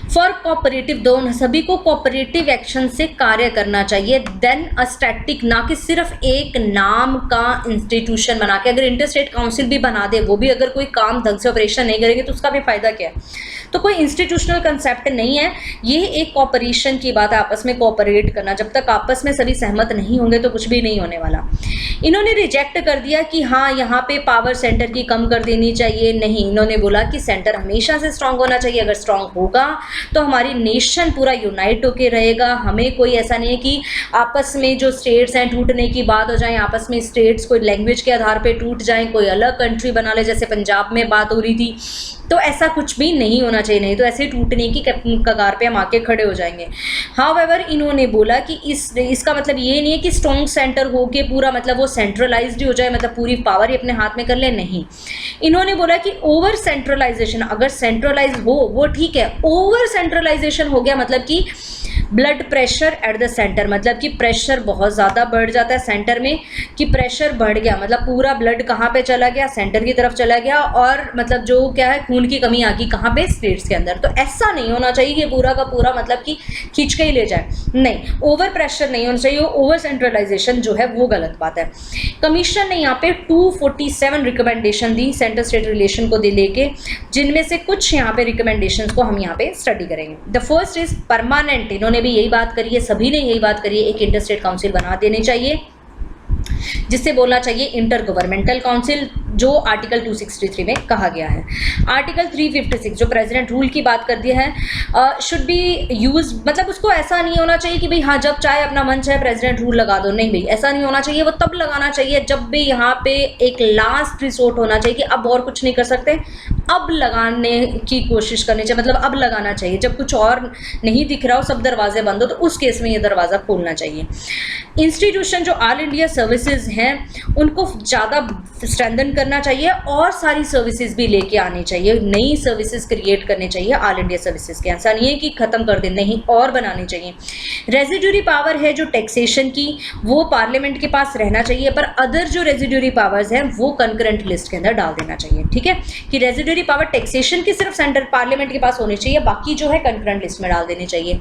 फॉर कोऑपरेटिव, दोनों सभी को कोऑपरेटिव एक्शन से कार्य करना चाहिए, देन अ स्टैटिक, ना कि सिर्फ एक नाम का इंस्टीट्यूशन बना के। अगर इंटर स्टेट काउंसिल भी बना दे, वो भी अगर कोई काम ढंग से ऑपरेशन नहीं करेंगे तो उसका भी फायदा क्या है। तो कोई इंस्टीट्यूशनल कंसेप्ट नहीं है, ये एक कोऑपरेशन की बात है, आपस में कोऑपरेट करना। जब तक आपस में सभी सहमत नहीं होंगे तो कुछ भी नहीं होने वाला। इन्होंने रिजेक्ट कर दिया कि हाँ यहाँ पे पावर सेंटर की कम कर देनी चाहिए, नहीं, इन्होंने बोला कि सेंटर हमेशा से स्ट्रांग होना चाहिए। अगर स्ट्रांग होगा तो हमारी नेशन पूरा यूनाइट होके रहेगा। हमें कोई ऐसा नहीं है कि आपस में जो स्टेट्स हैं टूटने की बात हो जाए, आपस में स्टेट्स कोई लैंग्वेज के आधार पे टूट जाएं, कोई अलग कंट्री बना ले, जैसे पंजाब में बात हो रही थी तो ऐसा कुछ भी नहीं होना चाहिए, नहीं तो ऐसे टूटने की कगार पे हम आके खड़े हो जाएंगे। हाउएवर इन्होंने बोला कि इसका मतलब ये नहीं है कि स्ट्रॉन्ग सेंटर हो के पूरा मतलब वो सेंट्रलाइज्ड हो जाए, मतलब पूरी पावर ही अपने हाथ में कर ले, नहीं। इन्होंने बोला कि ओवर सेंट्रलाइजेशन, अगर सेंट्रलाइज हो वो ठीक है, ओवर सेंट्रलाइजेशन हो गया मतलब कि blood pressure at the centre, मतलब कि प्रेशर बहुत ज़्यादा बढ़ जाता है सेंटर में, कि प्रेशर बढ़ गया मतलब पूरा ब्लड कहाँ पे चला गया, सेंटर की तरफ चला गया, और मतलब जो क्या है खून की कमी आ गई कहाँ पे, स्टेट्स के अंदर। तो ऐसा नहीं होना चाहिए कि पूरा का पूरा मतलब कि खींच के ही ले जाए, नहीं, ओवर प्रेशर नहीं होना चाहिए, ओवर सेंट्रलाइजेशन जो है वो गलत बात है। कमीशन ने यहाँ पे 247 recommendation the centre state relation को लेके, जिनमें से कुछ यहाँ पे रिकमेंडेशंस को हम यहाँ पे स्टडी करेंगे। द फर्स्ट इज परमानेंट, इन्होंने भी यही बात करी है, सभी ने यही बात करी है, एक इंटर स्टेट काउंसिल बना देनी चाहिए, जिससे बोलना चाहिए इंटर गवर्नमेंटल काउंसिल, जो आर्टिकल 263 में कहा गया है। आर्टिकल 356 जो प्रेसिडेंट रूल की बात कर दिया है, शुड बी यूज, मतलब उसको ऐसा नहीं होना चाहिए कि भाई हाँ जब चाहे अपना मन चाहे प्रेसिडेंट रूल लगा दो, नहीं भाई ऐसा नहीं होना चाहिए, वो तब लगाना चाहिए जब भी यहाँ पे एक लास्ट रिसोर्ट होना चाहिए कि अब और कुछ नहीं कर सकते, अब लगाने की कोशिश करनी चाहिए, मतलब अब लगाना चाहिए, जब कुछ और नहीं दिख रहा हो, सब दरवाजे बंद हो, तो उस केस में ये दरवाज़ा खोलना चाहिए। इंस्टीट्यूशन जो ऑल इंडिया सर्विसेज हैं उनको ज़्यादा स्ट्रेंथन करना चाहिए, और सारी सर्विसेज भी लेके आनी चाहिए, नई सर्विसेज क्रिएट करनी चाहिए ऑल इंडिया सर्विसेज के, ऐसा नहीं है कि ख़त्म कर दें, नहीं, और बनानी चाहिए। रेजिड्यूरी पावर है जो टैक्सेशन की, वो पार्लियामेंट के पास रहना चाहिए, पर अदर जो रेजिड्यूरी पावर्स हैं वो कंकरेंट लिस्ट के अंदर डाल देना चाहिए, ठीक है, कि रेजिड्यूरी पावर टैक्सेशन की सिर्फ सेंट्रल पार्लियामेंट के पास होनी चाहिए, बाकी जो है कंकरेंट लिस्ट में डाल देनी चाहिए।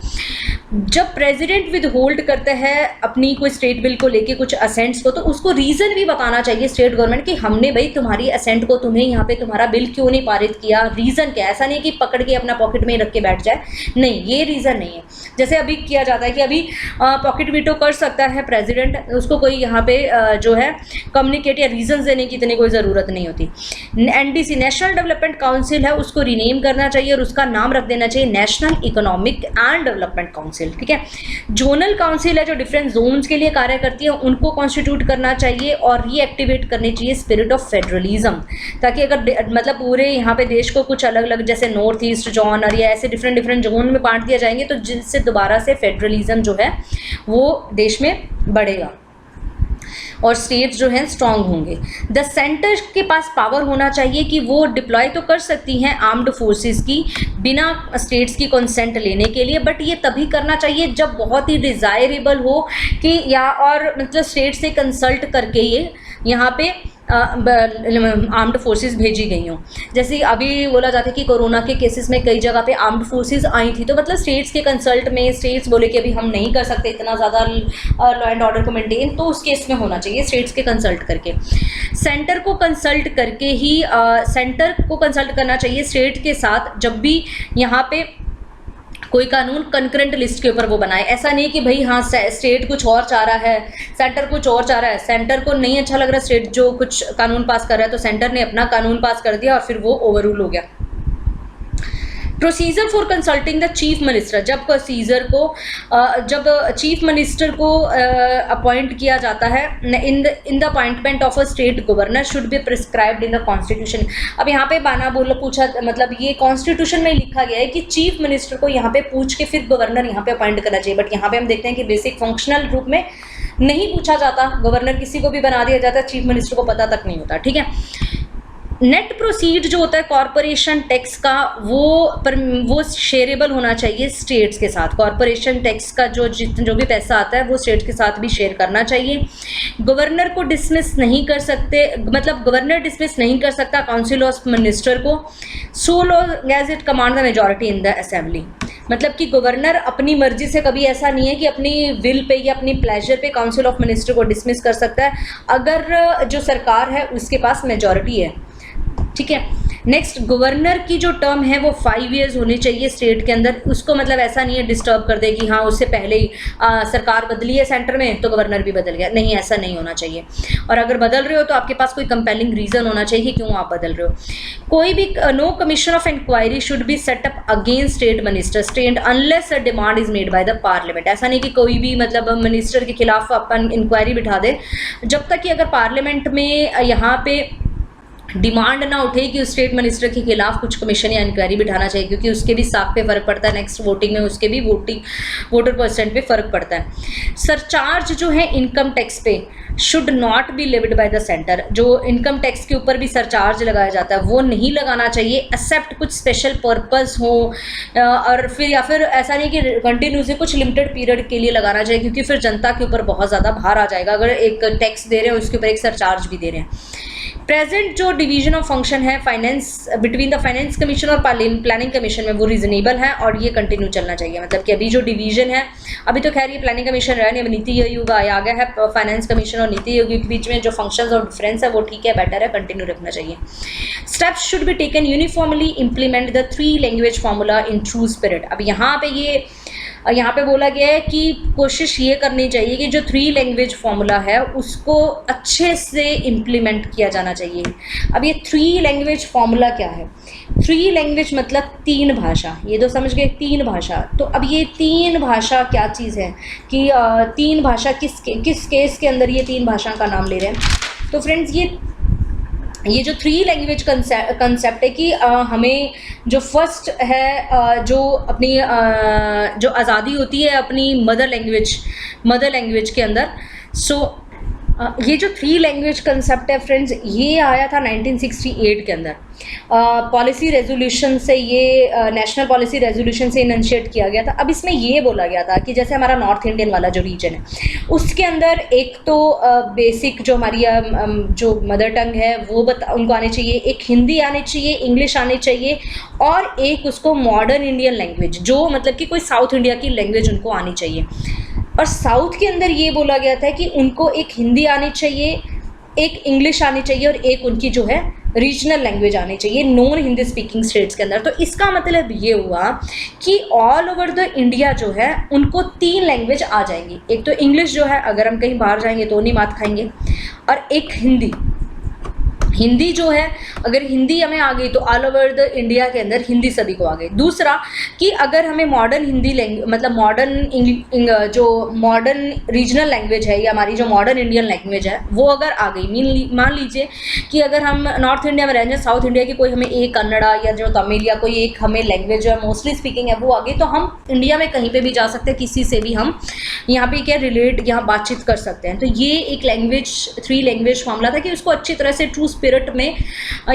जब प्रेसिडेंट विद होल्ड करता है अपनी कोई स्टेट बिल को लेके कुछ असेंट्स को, तो उसको रीजन भी बताना चाहिए स्टेट गवर्नमेंट कि हमने भाई तुम्हारी असेंट को, तुम्हें यहाँ पे तुम्हारा बिल क्यों नहीं पारित किया, रीजन क्या है, ऐसा नहीं कि पकड़ के अपना पॉकेट में रख के बैठ जाए, नहीं, ये रीजन नहीं है। जैसे अभी किया जाता है कि अभी पॉकेट वीटो कर सकता है प्रेसिडेंट, उसको कोई यहाँ पे जो है कम्युनिकेट या रीजन देने की इतनी कोई ज़रूरत नहीं होती। एनडीसी नेशनल डेवलपमेंट काउंसिल है, उसको रीनेम करना चाहिए और उसका नाम रख देना चाहिए national economic and development council, ठीक है। जोनल काउंसिल है जो डिफरेंट जोन्स के लिए कार्य करती है, उनको कॉन्स्टिट्यूट करना चाहिए और रीएक्टिवेट करनी चाहिए स्पिरिट ऑफ फेडरलिज्म, ताकि अगर मतलब पूरे यहाँ पे देश को कुछ अलग अलग जैसे नॉर्थ ईस्ट जोन और या ऐसे डिफरेंट डिफरेंट जोन में बांट दिया जाएंगे, तो जिससे दोबारा से फेडरलिज्म जो है वो देश में बढ़ेगा और स्टेट्स जो हैं स्ट्रांग होंगे। द सेंटर के पास पावर होना चाहिए कि वो डिप्लॉय तो कर सकती हैं आर्म्ड फोर्सेस की बिना स्टेट्स की कंसेंट लेने के लिए, बट ये तभी करना चाहिए जब बहुत ही डिज़ायरेबल हो कि या और मतलब स्टेट से कंसल्ट करके ये यहाँ पे आर्म्ड फोर्सेस भेजी गई हों। जैसे अभी बोला जाता है कि कोरोना के केसेस में कई जगह पे आर्म्ड फोर्सेस आई थी, तो मतलब स्टेट्स के कंसल्ट में स्टेट्स बोले कि अभी हम नहीं कर सकते इतना ज़्यादा लॉ एंड ऑर्डर को मेंटेन, तो उस केस में होना चाहिए स्टेट्स के कंसल्ट करके। सेंटर को कंसल्ट करके ही सेंटर को कंसल्ट करना चाहिए स्टेट के साथ जब भी यहाँ पे कोई कानून कंकरेंट लिस्ट के ऊपर वो बनाए। ऐसा नहीं कि भाई हाँ स्टेट कुछ और चाह रहा है, सेंटर कुछ और चाह रहा है, सेंटर को नहीं अच्छा लग रहा स्टेट जो कुछ कानून पास कर रहा है, तो सेंटर ने अपना कानून पास कर दिया और फिर वो ओवररूल हो गया। Procedure for consulting the chief minister, जब प्रोसीजर को जब चीफ मिनिस्टर को अपॉइंट किया जाता है in the appointment of a state governor should be prescribed in the constitution. अब यहाँ पे बाना बोलो पूछा, मतलब ये कॉन्स्टिट्यूशन में लिखा गया है कि चीफ मिनिस्टर को यहाँ पे पूछ के फिर गवर्नर यहाँ पे अपॉइंट करना चाहिए, बट यहाँ पे हम देखते हैं कि बेसिक फंक्शनल रूप में नहीं पूछा जाता, गवर्नर किसी को भी बना दिया जाता है, चीफ मिनिस्टर को पता तक नहीं होता, ठीक है। नेट प्रोसीड जो होता है कॉरपोरेशन टैक्स का, वो शेयरेबल होना चाहिए स्टेट्स के साथ। कॉरपोरेशन टैक्स का जो भी पैसा आता है वो स्टेट्स के साथ भी शेयर करना चाहिए। गवर्नर को डिसमिस नहीं कर सकते, मतलब गवर्नर डिसमिस नहीं कर सकता काउंसिल ऑफ मिनिस्टर को, so long as it command the majority in the assembly. मतलब कि गवर्नर अपनी मर्जी से कभी ऐसा नहीं है कि अपनी विल पे या अपनी प्लेजर पे काउंसिल ऑफ मिनिस्टर को डिसमिस कर सकता है, अगर जो सरकार है उसके पास मेजॉरिटी है, ठीक है। नेक्स्ट, गवर्नर की जो टर्म है वो 5 ईयर्स होनी चाहिए स्टेट के अंदर, उसको मतलब ऐसा नहीं है डिस्टर्ब कर दे कि हाँ उससे पहले ही सरकार बदली है सेंटर में तो गवर्नर भी बदल गया, नहीं, ऐसा नहीं होना चाहिए। और अगर बदल रहे हो तो आपके पास कोई कंपेलिंग रीजन होना चाहिए कि क्यों आप बदल रहे हो। कोई भी no commission of inquiry should be set up against state minister state unless a demand is made by the parliament. ऐसा नहीं कि कोई भी मतलब मिनिस्टर के खिलाफ अपन इंक्वायरी बिठा दे, जब तक कि अगर पार्लियामेंट में यहाँ पे डिमांड ना उठे कि उस स्टेट मिनिस्टर के खिलाफ कुछ कमीशन या इंक्वायरी बिठाना चाहिए, क्योंकि उसके भी साख पे फ़र्क पड़ता है, नेक्स्ट वोटिंग में उसके भी वोटर परसेंट पे फ़र्क पड़ता है। सरचार्ज जो है इनकम टैक्स पे should not be levied by the centre, जो इनकम टैक्स के ऊपर भी सरचार्ज लगाया जाता है वो नहीं लगाना चाहिए, एक्सेप्ट कुछ स्पेशल पर्पस हो, और फिर या फिर ऐसा नहीं कि कंटिन्यूसली कुछ लिमिटेड पीरियड के लिए लगाना चाहिए, क्योंकि फिर जनता के ऊपर बहुत ज़्यादा भार आ जाएगा अगर एक टैक्स दे रहे हैं उसके ऊपर एक सरचार्ज भी दे रहे हैं। प्रेजेंट जो डिवीजन ऑफ फंक्शन है finance between the finance commission और प्लानिंग कमीशन में वो रीजनेबल है और ये कंटिन्यू चलना चाहिए। मतलब कि अभी जो डिवीजन है, अभी तो खैर ये प्लानिंग कमीशन रहा नहीं, अब नीति आयोग आ गया है, फाइनेंस कमीशन और नीति आयोग के बीच में जो फंक्शंस और डिफरेंस है वो ठीक है, बेटर है, कंटिन्यू रखना चाहिए। Steps should be taken uniformly implement the 3 language formula in true spirit. अब यहाँ पे बोला गया है कि कोशिश ये करनी चाहिए कि जो 3 लैंग्वेज फार्मूला है उसको अच्छे से इम्प्लीमेंट किया जाना चाहिए। अब ये 3 लैंग्वेज फार्मूला क्या है? 3 लैंग्वेज मतलब 3 भाषा, ये तो समझ गए 3 भाषा। तो अब ये 3 भाषा क्या चीज़ है कि 3 भाषा किस केस के अंदर ये 3 भाषा का नाम ले रहे हैं? तो फ्रेंड्स ये जो 3 लैंग्वेज कंसेप्ट है कि हमें जो फर्स्ट है जो अपनी जो आज़ादी होती है अपनी मदर लैंग्वेज के अंदर, ये जो 3 लैंग्वेज कंसेप्ट है फ्रेंड्स ये आया था 1968 के अंदर, पॉलिसी रेजोल्यूशन से, ये नेशनल पॉलिसी रेजोल्यूशन से इनिशिएट किया गया था। अब इसमें ये बोला गया था कि जैसे हमारा नॉर्थ इंडियन वाला जो रीजन है उसके अंदर एक तो बेसिक जो हमारी जो मदर टंग है वो उनको आनी चाहिए, एक हिंदी आनी चाहिए, इंग्लिश आनी चाहिए, और एक उसको मॉडर्न इंडियन लैंग्वेज जो मतलब कि कोई साउथ इंडिया की लैंग्वेज उनको आनी चाहिए। और साउथ के अंदर ये बोला गया था कि उनको एक हिंदी आनी चाहिए, एक इंग्लिश आनी चाहिए और एक उनकी जो है रीजनल लैंग्वेज आनी चाहिए नॉन हिंदी स्पीकिंग स्टेट्स के अंदर। तो इसका मतलब ये हुआ कि ऑल ओवर द इंडिया जो है उनको 3 लैंग्वेज आ जाएंगी। एक तो इंग्लिश जो है अगर हम कहीं बाहर जाएंगे तो नहीं मात खाएंगे, और एक हिंदी जो है अगर हिंदी हमें आ गई तो ऑल ओवर द इंडिया के अंदर हिंदी सभी को आ गई। दूसरा कि अगर हमें मॉडर्न हिंदी मतलब जो मॉडर्न रीजनल लैंग्वेज है या हमारी जो मॉडर्न इंडियन लैंग्वेज है वो अगर आ गई, मान लीजिए कि अगर हम नॉर्थ इंडिया में रह जाए, साउथ इंडिया की कोई हमें एक कन्नड़ा या जो तमिल या कोई एक हमें लैंग्वेज जो है मोस्टली स्पीकिंग है वो आ गई, तो हम इंडिया में कहीं पर भी जा सकते हैं, किसी से भी हम यहाँ पे क्या रिलेट यहाँ बातचीत कर सकते हैं। तो ये एक 3 लैंग्वेज मामला था कि उसको अच्छी तरह से ट्रू स्पिरिट में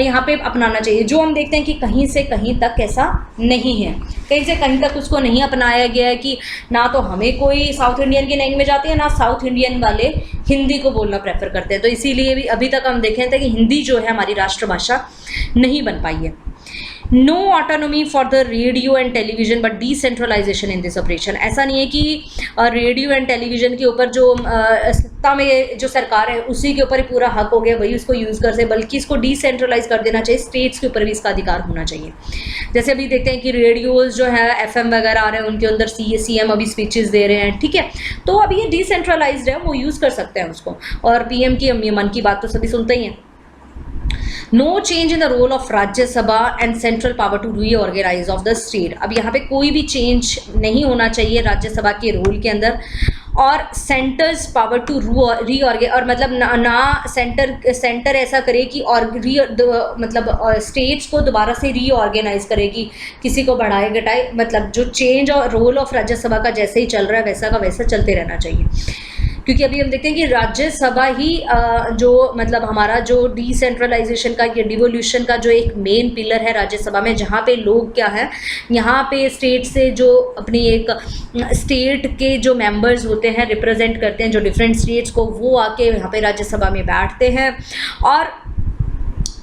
यहाँ पे अपनाना चाहिए, जो हम देखते हैं कि कहीं से कहीं तक ऐसा नहीं है, कहीं से कहीं तक उसको नहीं अपनाया गया है कि ना तो हमें कोई साउथ इंडियन की लैंग्वेज आती है ना साउथ इंडियन वाले हिंदी को बोलना प्रेफर करते हैं। तो इसीलिए भी अभी तक हम देखें थे कि हिंदी जो है हमारी राष्ट्रभाषा नहीं बन पाई है। No autonomy for the radio and television but decentralisation in this operation. ऐसा नहीं है कि रेडियो एंड टेलीविजन के ऊपर जो सत्ता में जो सरकार है उसी के ऊपर ही पूरा हक हो गया वही उसको यूज़ कर सके, बल्कि इसको डिसेंट्रलाइज कर देना चाहिए, स्टेट्स के ऊपर भी इसका अधिकार होना चाहिए। जैसे अभी देखते हैं कि रेडियोज़ जो है FM वगैरह आ रहे हैं उनके अंदर CM अभी स्पीचेस दे रहे हैं, ठीक है, तो अभी ये डिसेंट्रलाइज्ड है, वो यूज़ कर सकते हैं उसको। और PM की मन की बात तो सभी सुनते ही हैं। No change in the role of Rajya Sabha and central power to reorganise of the state. अब यहाँ पे कोई भी चेंज नहीं होना चाहिए राज्यसभा के रोल के अंदर, और सेंटर्स पावर टू रीऑर्गेनाइज, और मतलब ना सेंटर ऐसा करे कि मतलब स्टेट्स को दोबारा से रीऑर्गेनाइज करेगी, किसी को बढ़ाए घटाए, मतलब जो चेंज और रोल ऑफ राज्यसभा का जैसे ही चल रहा है वैसा का वैसा चलते रहना चाहिए। क्योंकि अभी हम देखते हैं कि राज्यसभा ही जो मतलब हमारा जो डिसेंट्रलाइजेशन का या डिवोल्यूशन का जो एक मेन पिलर है राज्यसभा में, जहाँ पे लोग क्या है यहाँ पे स्टेट से जो अपनी एक स्टेट के जो मेंबर्स होते हैं रिप्रेजेंट करते हैं जो डिफरेंट स्टेट्स को, वो आके यहाँ पे राज्यसभा में बैठते हैं, और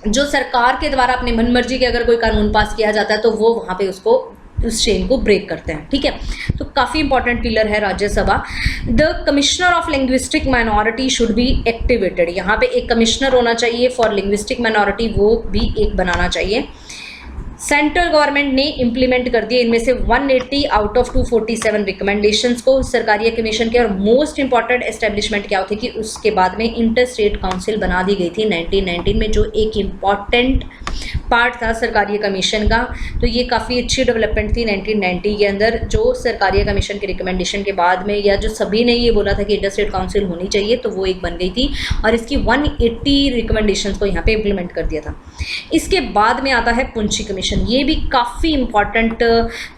जो सरकार के द्वारा अपनी मनमर्जी के अगर कोई कानून पास किया जाता है तो वो वहाँ पे उस चेन को ब्रेक करते हैं, ठीक है। तो काफ़ी इंपॉर्टेंट पिलर है Rajya Sabha. The commissioner of linguistic minority should be activated. यहाँ पे एक कमिश्नर होना चाहिए फॉर लिंग्विस्टिक माइनॉरिटी, वो भी एक बनाना चाहिए। सेंट्रल गवर्नमेंट ने इम्प्लीमेंट कर दिए इनमें से 180 आउट ऑफ 247 रिकमेंडेशंस को सरकारी कमीशन के। और मोस्ट इंपॉर्टेंट एस्टेब्लिशमेंट क्या होती है कि उसके बाद में इंटर स्टेट काउंसिल बना दी गई थी 1919 में, जो एक इम्पॉर्टेंट पार्ट था सरकारीय कमीशन का। तो ये काफ़ी अच्छी डेवलपमेंट थी 1990 के अंदर, जो सरकारीय कमीशन के रिकमेंडेशन के बाद में, या जो सभी ने ये बोला था कि इंटर स्टेट काउंसिल होनी चाहिए, तो वो एक बन गई थी और इसकी 180 रिकमेंडेशंस को यहाँ पे इम्प्लीमेंट कर दिया था। इसके बाद में आता है पुंछी कमीशन। ये भी काफ़ी इंपॉर्टेंट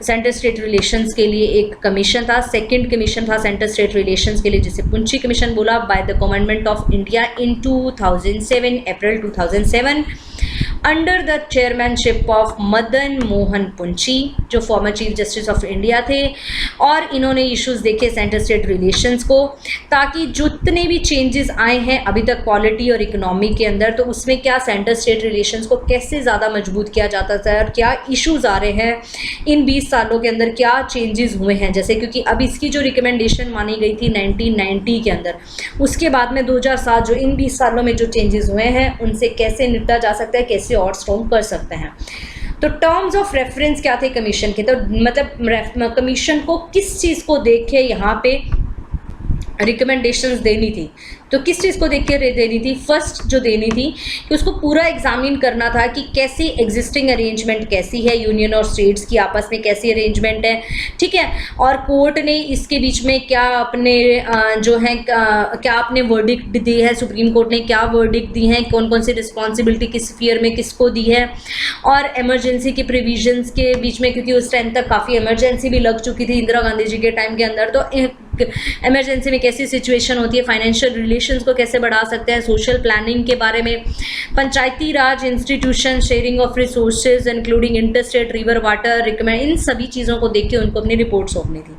सेंटर स्टेट रिलेशंस के लिए एक कमीशन था, सेकंड कमीशन था सेंटर स्टेट रिलेशंस के लिए, जिसे पुंछी कमीशन बोला, by the government of India in 2007, April 2007, under the chairmanship of Madan Mohan Punchhi, जो former chief justice of India थे। और इन्होंने इश्यूज देखे सेंटर स्टेट रिलेशंस को, ताकि जितने भी चेंजेस आए हैं अभी तक पॉलिटी और इकोनॉमी के अंदर, तो उसमें क्या सेंटर स्टेट रिलेशंस को कैसे ज़्यादा मजबूत किया जाता था और क्या इश्यूज आ रहे हैं इन 20 सालों के अंदर, क्या चेंजेस हुए हैं। जैसे क्योंकि अब इसकी जो रिकमेंडेशन मानी गई थी 1990 के अंदर, उसके बाद में 2007 जो इन 20 सालों में जो चेंजेस हुए हैं उनसे कैसे निपटा जा सकता है, कैसे और स्ट्रॉन्ग कर सकते हैं। तो टर्म्स ऑफ रेफरेंस क्या थे कमीशन के, तो मतलब कमीशन को किस चीज़ को देख के यहाँ पे रिकमेंडेशंस देनी थी, तो किस चीज़ को देख के देनी थी। फर्स्ट जो देनी थी कि उसको पूरा एग्जामिन करना था कि कैसी एग्जिस्टिंग अरेंजमेंट कैसी है, यूनियन और स्टेट्स की आपस में कैसी अरेंजमेंट है, ठीक है। और कोर्ट ने इसके बीच में क्या अपने जो है क्या अपने वर्डिक्ट दी है, सुप्रीम कोर्ट ने क्या वर्डिक्ट दी हैं, कौन कौन सी रिस्पॉन्सिबिलिटी किस स्फीयर में किसको दी है। और इमरजेंसी के प्रोविजंस के बीच में, क्योंकि उस टाइम तक काफ़ी इमरजेंसी भी लग चुकी थी इंदिरा गांधी जी के टाइम के अंदर, तो इमरजेंसी में कैसी सिचुएशन होती है, फाइनेंशियल रिलेशंस को कैसे बढ़ा सकते हैं, सोशल प्लानिंग के बारे में, Panchayati Raj institution, sharing of resources including interstate river water recommend, इन सभी चीज़ों को देख के उनको अपनी रिपोर्ट सौंपनी थी।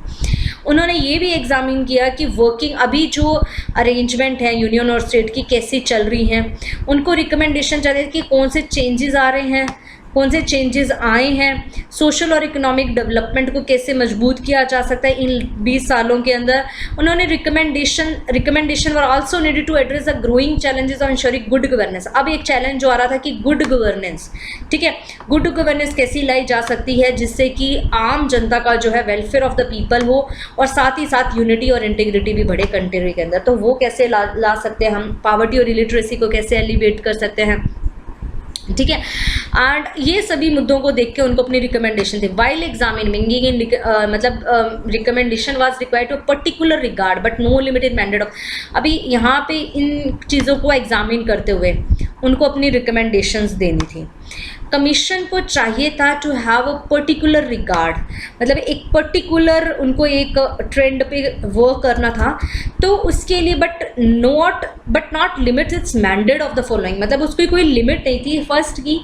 उन्होंने ये भी एग्जामिन किया कि वर्किंग अभी जो अरेंजमेंट है यूनियन और स्टेट की कैसी चल रही हैं, उनको रिकमेंडेशन चाहिए कि कौन से चेंजेस आ रहे हैं, कौन से चेंजेस आए हैं, सोशल और इकोनॉमिक डेवलपमेंट को कैसे मजबूत किया जा सकता है इन 20 सालों के अंदर। उन्होंने recommendation were also needed to address the growing challenges of ensuring good governance. अब एक चैलेंज जो आ रहा था कि गुड गवर्नेंस, ठीक है, गुड गवर्नेंस कैसी लाई जा सकती है जिससे कि आम जनता का जो है वेलफेयर ऑफ द पीपल हो और साथ ही साथ यूनिटी और इंटीग्रिटी भी बढ़े कंट्री के अंदर। तो वो कैसे ला सकते हैं हम, पावर्टी और इलिटरेसी को कैसे एलिवेट कर सकते हैं, ठीक है। एंड ये सभी मुद्दों को देख के उनको अपनी रिकमेंडेशन थी। वाइल एग्जामिनिंग मतलब recommendation was required to particular regard but no limited mandate of. अभी यहाँ पे इन चीज़ों को एग्जामिन करते हुए उनको अपनी रिकमेंडेशंस देनी थी। कमीशन को चाहिए था to have a particular regard, मतलब एक पर्टिकुलर उनको एक ट्रेंड पे वर्क करना था, तो उसके लिए but not limit its mandate of the following, मतलब उसकी कोई लिमिट नहीं थी। फर्स्ट की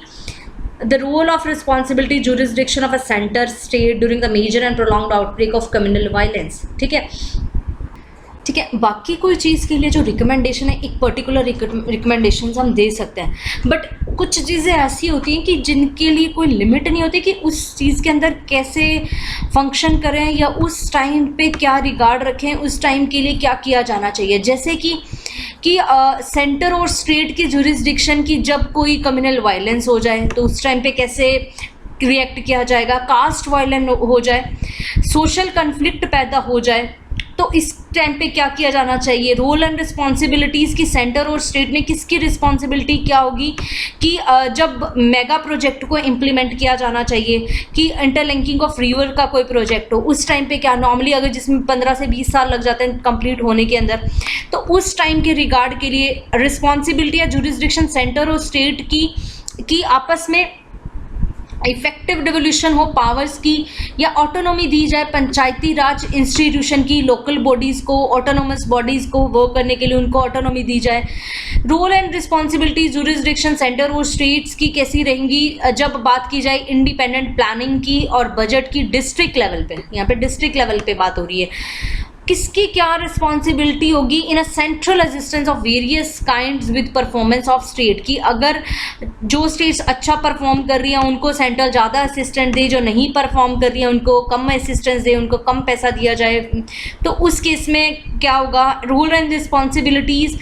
the role of responsibility jurisdiction of a centre state during the major and prolonged outbreak of communal violence, ठीक है, ठीक है। बाकी कोई चीज़ के लिए जो रिकमेंडेशन है एक पर्टिकुलर रिकमेंडेशन हम दे सकते हैं, बट कुछ चीज़ें ऐसी होती हैं कि जिनके लिए कोई लिमिट नहीं होती कि उस चीज़ के अंदर कैसे फंक्शन करें या उस टाइम पे क्या रिगार्ड रखें, उस टाइम के लिए क्या किया जाना चाहिए। जैसे कि सेंटर और स्टेट की जुरिस्डिक्शन की जब कोई कम्युनल वायलेंस हो जाए तो उस टाइम पे कैसे रिएक्ट किया जाएगा, कास्ट वायलेंस हो जाए, सोशल कन्फ्लिक्ट पैदा हो जाए तो इस टाइम पे क्या किया जाना चाहिए, रोल एंड रिस्पॉन्सिबिलिटीज़ की सेंटर और स्टेट में किसकी रिस्पॉन्सिबिलिटी क्या होगी, कि जब मेगा प्रोजेक्ट को इम्प्लीमेंट किया जाना चाहिए, कि इंटरलिंकिंग ऑफ रिवर का कोई प्रोजेक्ट हो, उस टाइम पे क्या, नॉर्मली अगर जिसमें 15 से 20 साल लग जाते हैं कंप्लीट होने के अंदर, तो उस टाइम के रिगार्ड के लिए रिस्पॉन्सिबिलिटी या जुरिस्डिक्शन सेंटर और स्टेट की आपस में इफेक्टिव डिवोल्यूशन हो पावर्स की, या ऑटोनॉमी दी जाए पंचायती राज इंस्टीट्यूशन की, लोकल बॉडीज़ को, ऑटोनोमस बॉडीज़ को वर्क करने के लिए उनको ऑटोनॉमी दी जाए। Role and responsibility jurisdiction centre और स्टेट्स की कैसी रहेंगी जब बात की जाए इंडिपेंडेंट प्लानिंग की और बजट की डिस्ट्रिक्ट लेवल पे, यहाँ पे डिस्ट्रिक्ट लेवल पे बात हो रही है, किसकी क्या रिस्पॉन्सिबिलिटी होगी in a central assistance of various kinds with performance of state, की अगर जो स्टेट्स अच्छा परफॉर्म कर रही हैं उनको सेंट्रल ज़्यादा असिस्टेंट दे, जो नहीं परफॉर्म कर रही हैं उनको कम असिस्टेंस दे, उनको कम पैसा दिया जाए। तो उस केस में क्या होगा, rule and responsibilities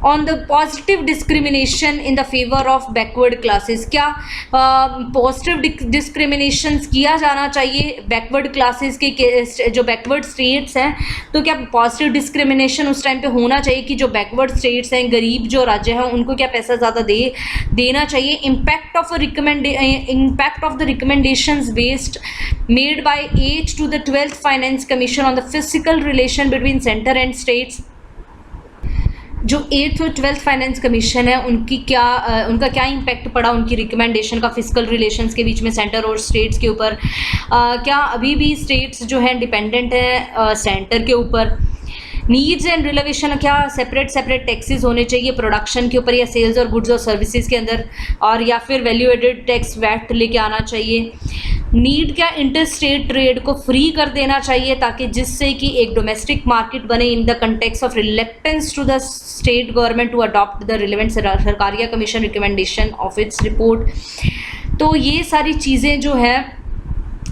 on the positive discrimination in the favour of backward classes, क्या पॉजिटिव डिस्क्रिमिनेशन किया जाना चाहिए बैकवर्ड क्लासेस के, जो बैकवर्ड स्टेट्स हैं, तो क्या पॉजिटिव डिस्क्रिमिनेशन उस टाइम पे होना चाहिए कि जो बैकवर्ड स्टेट्स हैं, गरीब जो राज्य हैं, उनको क्या पैसा ज़्यादा देना चाहिए। Impact of the recommendations based made by 8th to the 12th finance commission on the physical relation between centre and states. जो 8th और 12th फाइनेंस कमीशन है उनका क्या इम्पैक्ट पड़ा उनकी रिकमेंडेशन का फिजिकल रिलेशंस के बीच में सेंटर और स्टेट्स के ऊपर। क्या अभी भी स्टेट्स जो हैं डिपेंडेंट हैं सेंटर के ऊपर। नीड्स एंड रिलेवेशन, क्या सेपरेट टैक्सेस होने चाहिए प्रोडक्शन के ऊपर या सेल्स और गुड्स और सर्विसेज के अंदर, और या फिर वैल्यू एडेड टैक्स वैट लेके आना चाहिए। नीड क्या इंटर स्टेट ट्रेड को फ्री कर देना चाहिए ताकि जिससे कि एक डोमेस्टिक मार्केट बने in the context of reluctance to the state government to adopt the relevant Sarkaria commission recommendation of its report. तो ये सारी चीज़ें जो है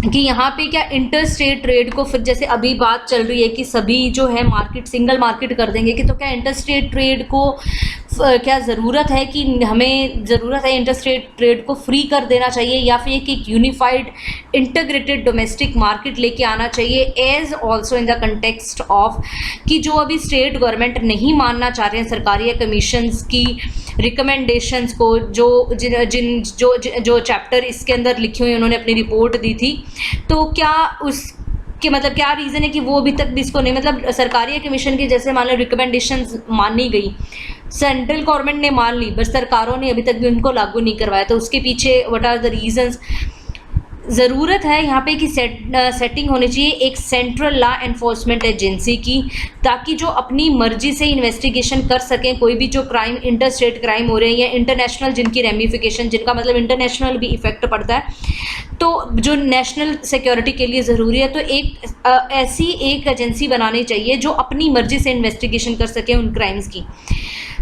कि यहाँ पे क्या इंटर स्टेट ट्रेड को फिर जैसे अभी बात चल रही है कि सभी जो है मार्केट सिंगल मार्केट कर देंगे, कि तो क्या इंटर स्टेट ट्रेड को क्या ज़रूरत है कि हमें ज़रूरत है इंटर स्टेट ट्रेड को फ्री कर देना चाहिए, या फिर एक यूनिफाइड इंटीग्रेटेड डोमेस्टिक मार्केट लेके आना चाहिए। As also in the context of कि जो अभी स्टेट गवर्नमेंट नहीं मानना चाह रहे हैं सरकारी कमीशंस की रिकमेंडेशंस को, जो चैप्टर इसके अंदर लिखे हुए उन्होंने अपनी रिपोर्ट दी थी, तो क्या उसके मतलब क्या रीज़न है कि वो अभी तक भी इसको नहीं, मतलब सरकारी कमीशन की जैसे मान लो रिकमेंडेशंस मानी गई, सेंट्रल गवर्नमेंट ने मान ली, बस सरकारों ने अभी तक भी उनको लागू नहीं करवाया, तो उसके पीछे व्हाट आर द रीजंस। ज़रूरत है यहाँ पे कि सेटिंग होनी चाहिए एक सेंट्रल लॉ एनफोर्समेंट एजेंसी की, ताकि जो अपनी मर्जी से इन्वेस्टिगेशन कर सकें कोई भी जो क्राइम इंटर स्टेट क्राइम हो रहे हैं या इंटरनेशनल जिनकी रेमिफिकेशन, जिनका मतलब इंटरनेशनल भी इफेक्ट पड़ता है, तो जो नेशनल सिक्योरिटी के लिए ज़रूरी है, तो एक ऐसी एक एजेंसी बनानी चाहिए जो अपनी मर्जी से इन्वेस्टिगेशन कर सके उन क्राइम्स की।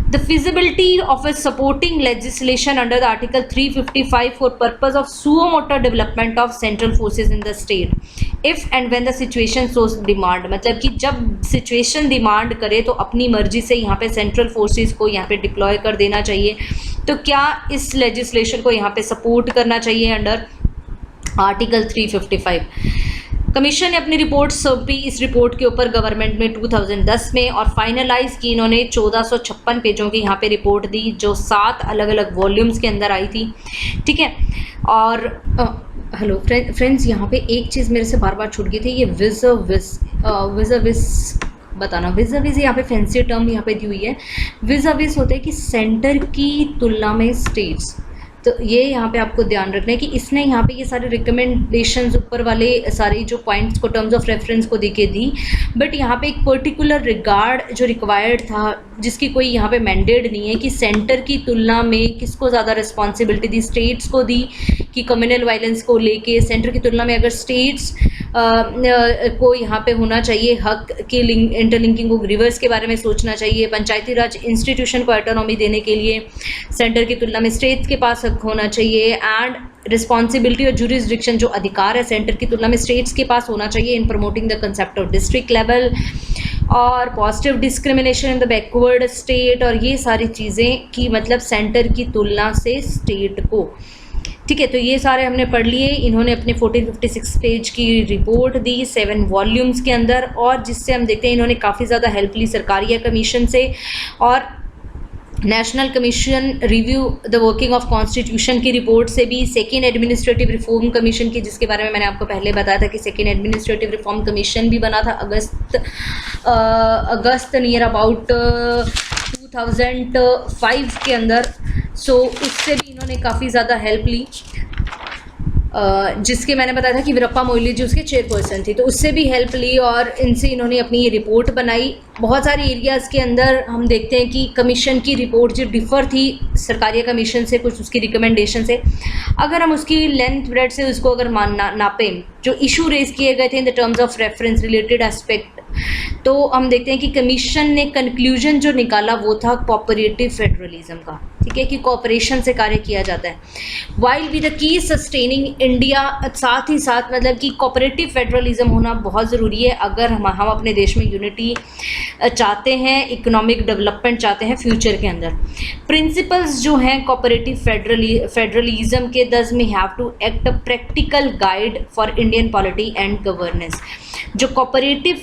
The feasibility of a supporting legislation under the Article 355 for purpose of suo motu development of central forces in the state, if and when the situation so demand, मतलब कि जब सिचुएशन डिमांड करे तो अपनी मर्जी से यहाँ पे सेंट्रल फोर्सेस को यहाँ पे डिप्लॉय कर देना चाहिए। तो क्या इस लेजिस्लेशन को यहाँ पे सपोर्ट करना चाहिए अंडर आर्टिकल 355। कमीशन ने अपनी रिपोर्ट सौंपी इस रिपोर्ट के ऊपर गवर्नमेंट में 2010 में, और फाइनलाइज की इन्होंने 1456 पेजों की यहाँ पे रिपोर्ट दी, जो 7 अलग अलग वॉल्यूम्स के अंदर आई थी। ठीक है, और हेलो फ्रेंड्स, यहाँ पे एक चीज़ मेरे से बार बार छूट गई थी, ये विज़ बताना। विज़ यहाँ पे फैंसी टर्म यहाँ पे दी हुई है। विज़ होते हैं कि सेंटर की तुलना में स्टेट्स, तो ये यहाँ पे आपको ध्यान रखना है कि इसने यहाँ पे ये सारे रिकमेंडेशंस ऊपर वाले सारे जो पॉइंट्स को टर्म्स ऑफ रेफरेंस को देके दी, बट यहाँ पे एक पर्टिकुलर रिगार्ड जो रिक्वायर्ड था, जिसकी कोई यहाँ पे मैंडेट नहीं है कि सेंटर की तुलना में किसको ज़्यादा रिस्पॉन्सिबिलिटी दी, स्टेट्स को दी कि कम्युनल वायलेंस को लेके सेंटर की तुलना में अगर स्टेट्स को यहाँ पे होना चाहिए हक के इंटरलिंकिंग को, रिवर्स के बारे में सोचना चाहिए, पंचायती राज इंस्टीट्यूशन को ऑटोनॉमी देने के लिए सेंटर की तुलना में स्टेट्स के पास हक होना चाहिए, एंड रिस्पॉन्सिबिलिटी और जुरिसडिक्शन जो अधिकार है सेंटर की तुलना में स्टेट्स के पास होना चाहिए in promoting the concept of district level, और positive discrimination in the backward state, और ये सारी चीज़ें कि मतलब सेंटर की तुलना से स्टेट को। ठीक है, तो ये सारे हमने पढ़ लिए। इन्होंने अपने 1456 पेज की रिपोर्ट दी 7 वॉल्यूम्स के अंदर, और जिससे हम देखते हैं इन्होंने काफ़ी ज़्यादा हेल्प ली सरकारिया कमीशन से, और national commission review the working of constitution की रिपोर्ट से भी, सेकेंड एडमिनिस्ट्रेटिव रिफॉर्म कमीशन की, जिसके बारे में मैंने आपको पहले बताया था कि सेकेंड एडमिनिस्ट्रेटिव रिफॉर्म कमीशन भी बना था अगस्त नियर अबाउट 2005 के अंदर। सो उससे भी इन्होंने काफ़ी ज़्यादा हेल्प ली, जिसके मैंने बताया था कि वीरप्पा मोइली जी उसके चेयरपर्सन थी, तो उससे भी हेल्प ली, और इनसे इन्होंने अपनी ये रिपोर्ट बनाई। बहुत सारे एरियाज़ के अंदर हम देखते हैं कि कमीशन की रिपोर्ट जो डिफ़र थी सरकारी कमीशन से, कुछ उसकी रिकमेंडेशन से, अगर हम उसकी लेंथ ब्रेड से उसको अगर नापें, जो इशू रेज किए गए थे in the terms of reference related aspect, तो हम देखते हैं कि कमीशन ने कंक्लूजन जो निकाला वो था कोऑपरेटिव फेडरलिज्म का। ठीक है, कि कोऑपरेशन से कार्य किया जाता है। While be the key sustaining India, साथ ही साथ मतलब कि कोऑपरेटिव फेडरलिज्म होना बहुत ज़रूरी है अगर हम अपने देश में यूनिटी चाहते हैं, इकोनॉमिक डेवलपमेंट चाहते हैं फ्यूचर के अंदर। प्रिंसिपल्स जो हैं कोऑपरेटिव फेडरलिज्म के, दस में have to act a practical guide for Indian polity and governance. जो कोऑपरेटिव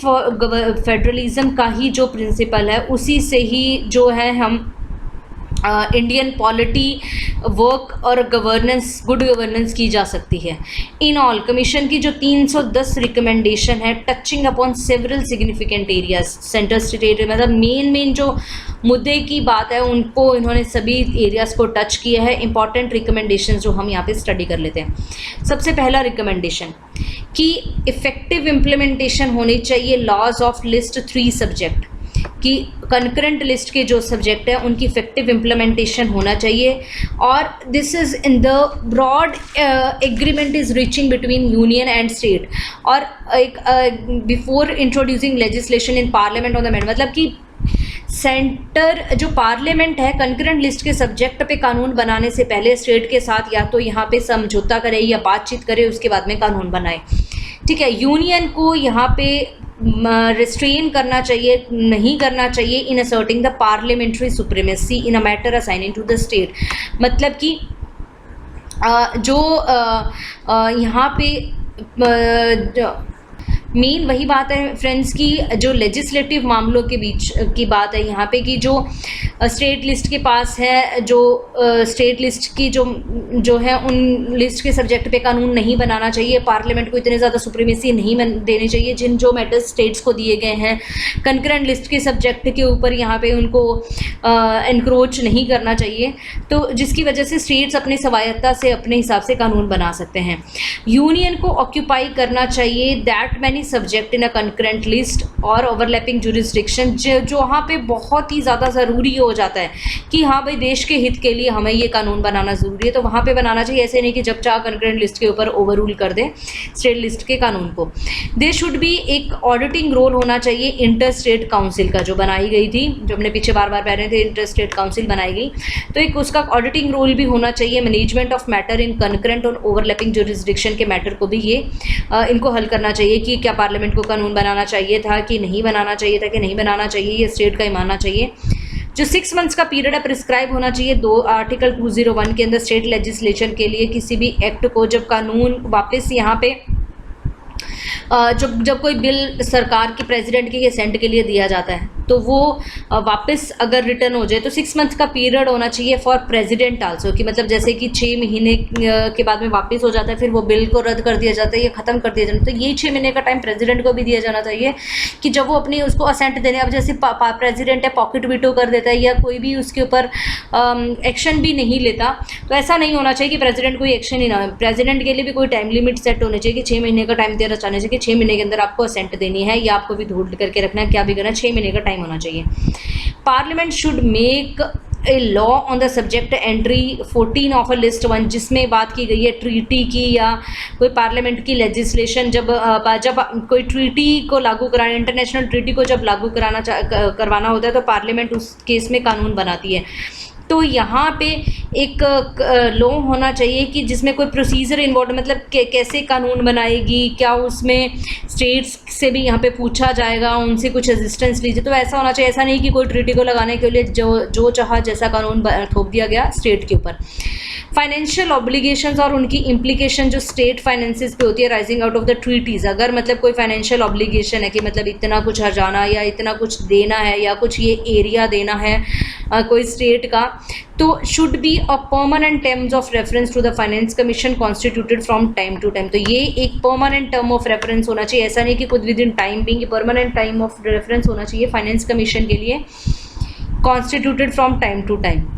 फेडरलिज्म का ही जो प्रिंसिपल है उसी से ही जो है हम इंडियन पॉलिटी वर्क और गवर्नेंस, गुड गवर्नेंस की जा सकती है। इन ऑल कमीशन की जो 310 रिकमेंडेशन है touching upon several significant areas, centre state area मतलब मेन जो मुद्दे की बात है उनको इन्होंने सभी एरियाज़ को टच किया है। इंपॉर्टेंट रिकमेंडेशन जो हम यहाँ पे स्टडी कर लेते हैं। सबसे पहला रिकमेंडेशन कि इफ़ेक्टिव इम्प्लीमेंटेशन होनी चाहिए लॉज ऑफ लिस्ट 3 सब्जेक्ट, कि कंकरेंट लिस्ट के जो सब्जेक्ट है उनकी इफेक्टिव इम्प्लीमेंटेशन होना चाहिए। और this is in the broad agreement is reaching between union and state. और एक before introducing legislation in parliament on the matter, मतलब कि सेंटर जो पार्लियामेंट है कंकरेंट लिस्ट के सब्जेक्ट पे कानून बनाने से पहले स्टेट के साथ या तो यहाँ पे समझौता करे या बातचीत करे, उसके बाद में कानून बनाए। ठीक है, यूनियन को यहाँ पे रिस्ट्रेन करना चाहिए, नहीं करना चाहिए in asserting the parliamentary supremacy in a matter assigning to the state. मतलब कि जो यहाँ पे मेन वही बात है फ्रेंड्स की जो लेजिस्लेटिव मामलों के बीच की बात है यहाँ पे कि जो स्टेट लिस्ट के पास है, जो स्टेट लिस्ट की जो है उन लिस्ट के सब्जेक्ट पे कानून नहीं बनाना चाहिए। पार्लियामेंट को इतने ज़्यादा सुप्रीमेसी नहीं देनी चाहिए जिन जो मैटर्स स्टेट्स को दिए गए हैं कंकरेंट लिस्ट के सब्जेक्ट के ऊपर, यहाँ पे उनको एनक्रोच नहीं करना चाहिए, तो जिसकी वजह से स्टेट्स अपनी स्वायत्ता से अपने हिसाब से कानून बना सकते हैं। यूनियन को ऑक्यूपाई करना चाहिए that many subject in a concurrent list और ओवरलैपिंग जुरिस्डिक्शन, जो वहाँ पे बहुत ही ज़्यादा ज़रूरी हो जाता है कि हाँ भाई देश के हित के लिए हमें ये कानून बनाना ज़रूरी है, तो वहाँ पे बनाना चाहिए। ऐसे नहीं कि जब चाह कंकरेंट लिस्ट के ऊपर ओवर रूल कर दें स्टेट लिस्ट के कानून को। दे शुड बी एक ऑडिटिंग रोल होना चाहिए इंटर स्टेट काउंसिल का, जो बनाई गई थी, जो हमने पीछे बार बार कह रहे थे इंटर स्टेट काउंसिल बनाई गई, तो एक उसका ऑडिटिंग रोल भी होना चाहिए। Management of matter in concurrent और ओवरलैपिंग जुरिस्डिक्शन के मैटर को भी ये इनको हल करना चाहिए कि क्या पार्लियामेंट को कानून बनाना चाहिए था कि नहीं बनाना चाहिए था, कि नहीं बनाना चाहिए, ये स्टेट का ही मानना चाहिए। जो 6 मंथ्स का पीरियड है प्रिस्क्राइब होना चाहिए आर्टिकल 201 के अंदर स्टेट लेजिस्लेशन के लिए। किसी भी एक्ट को जब कानून वापस यहाँ पे जब कोई बिल सरकार की प्रेसिडेंट के सेंट के लिए दिया जाता है तो वो वापस अगर रिटर्न हो जाए तो 6 मंथ का पीरियड होना चाहिए फॉर प्रेसिडेंट आल्सो, कि मतलब जैसे कि 6 महीने के बाद में वापस हो जाता है, फिर वो बिल को रद्द कर दिया जाता है या ख़त्म कर दिया जाता है, तो यही 6 महीने का टाइम प्रेसिडेंट को भी दिया जाना चाहिए कि जब वो अपनी उसको असेंट देने, अब जैसे प्रेसिडेंट है पॉकेट वीटो कर देता है या कोई भी उसके ऊपर एक्शन भी नहीं लेता, तो ऐसा नहीं होना चाहिए कि प्रेसिडेंट कोई एक्शन ही ना। प्रेसिडेंट के लिए भी कोई टाइम लिमिट सेट होनी चाहिए कि 6 महीने का टाइम देना चाहिए कि 6 महीने के अंदर आपको असेंट देनी है या आपको भी होल्ड करके रखना है, क्या भी करना है, 6 महीने का टाइम होना चाहिए। Parliament should make a law on the subject entry 14 of a list 1, जिसमें बात की गई है ट्रीटी की या कोई पार्लियामेंट की लेजिस्लेशन जब कोई ट्रीटी को लागू कराना, इंटरनेशनल ट्रीटी को जब लागू करवाना होता है तो पार्लियामेंट उस केस में कानून बनाती है। तो यहाँ पे एक लॉ होना चाहिए कि जिसमें कोई प्रोसीजर इन्वॉल्व, मतलब कैसे कानून बनाएगी, क्या उसमें स्टेट्स से भी यहाँ पे पूछा जाएगा, उनसे कुछ असिस्टेंस लीजिए, तो ऐसा होना चाहिए। ऐसा नहीं कि कोई ट्रीटी को लगाने के लिए जो चाहा जैसा कानून थोप दिया गया स्टेट के ऊपर। फाइनेंशियल ऑब्लिगेशंस और उनकी इम्प्लीकेशन जो स्टेट फाइनेंसेस पे होती है rising out of the treaties, अगर मतलब कोई फाइनेंशियल ऑब्लिगेशन है कि मतलब इतना कुछ हर्जाना या इतना कुछ देना है या कुछ ये एरिया देना है कोई स्टेट का, तो should be a permanent terms of reference to the finance commission constituted from time to time. तो ये एक परमानेंट टर्म ऑफ रेफरेंस होना चाहिए, ऐसा नहीं कि कुछ within time being, permanent time of reference होना चाहिए फाइनेंस कमीशन के लिए, constituted from time to time.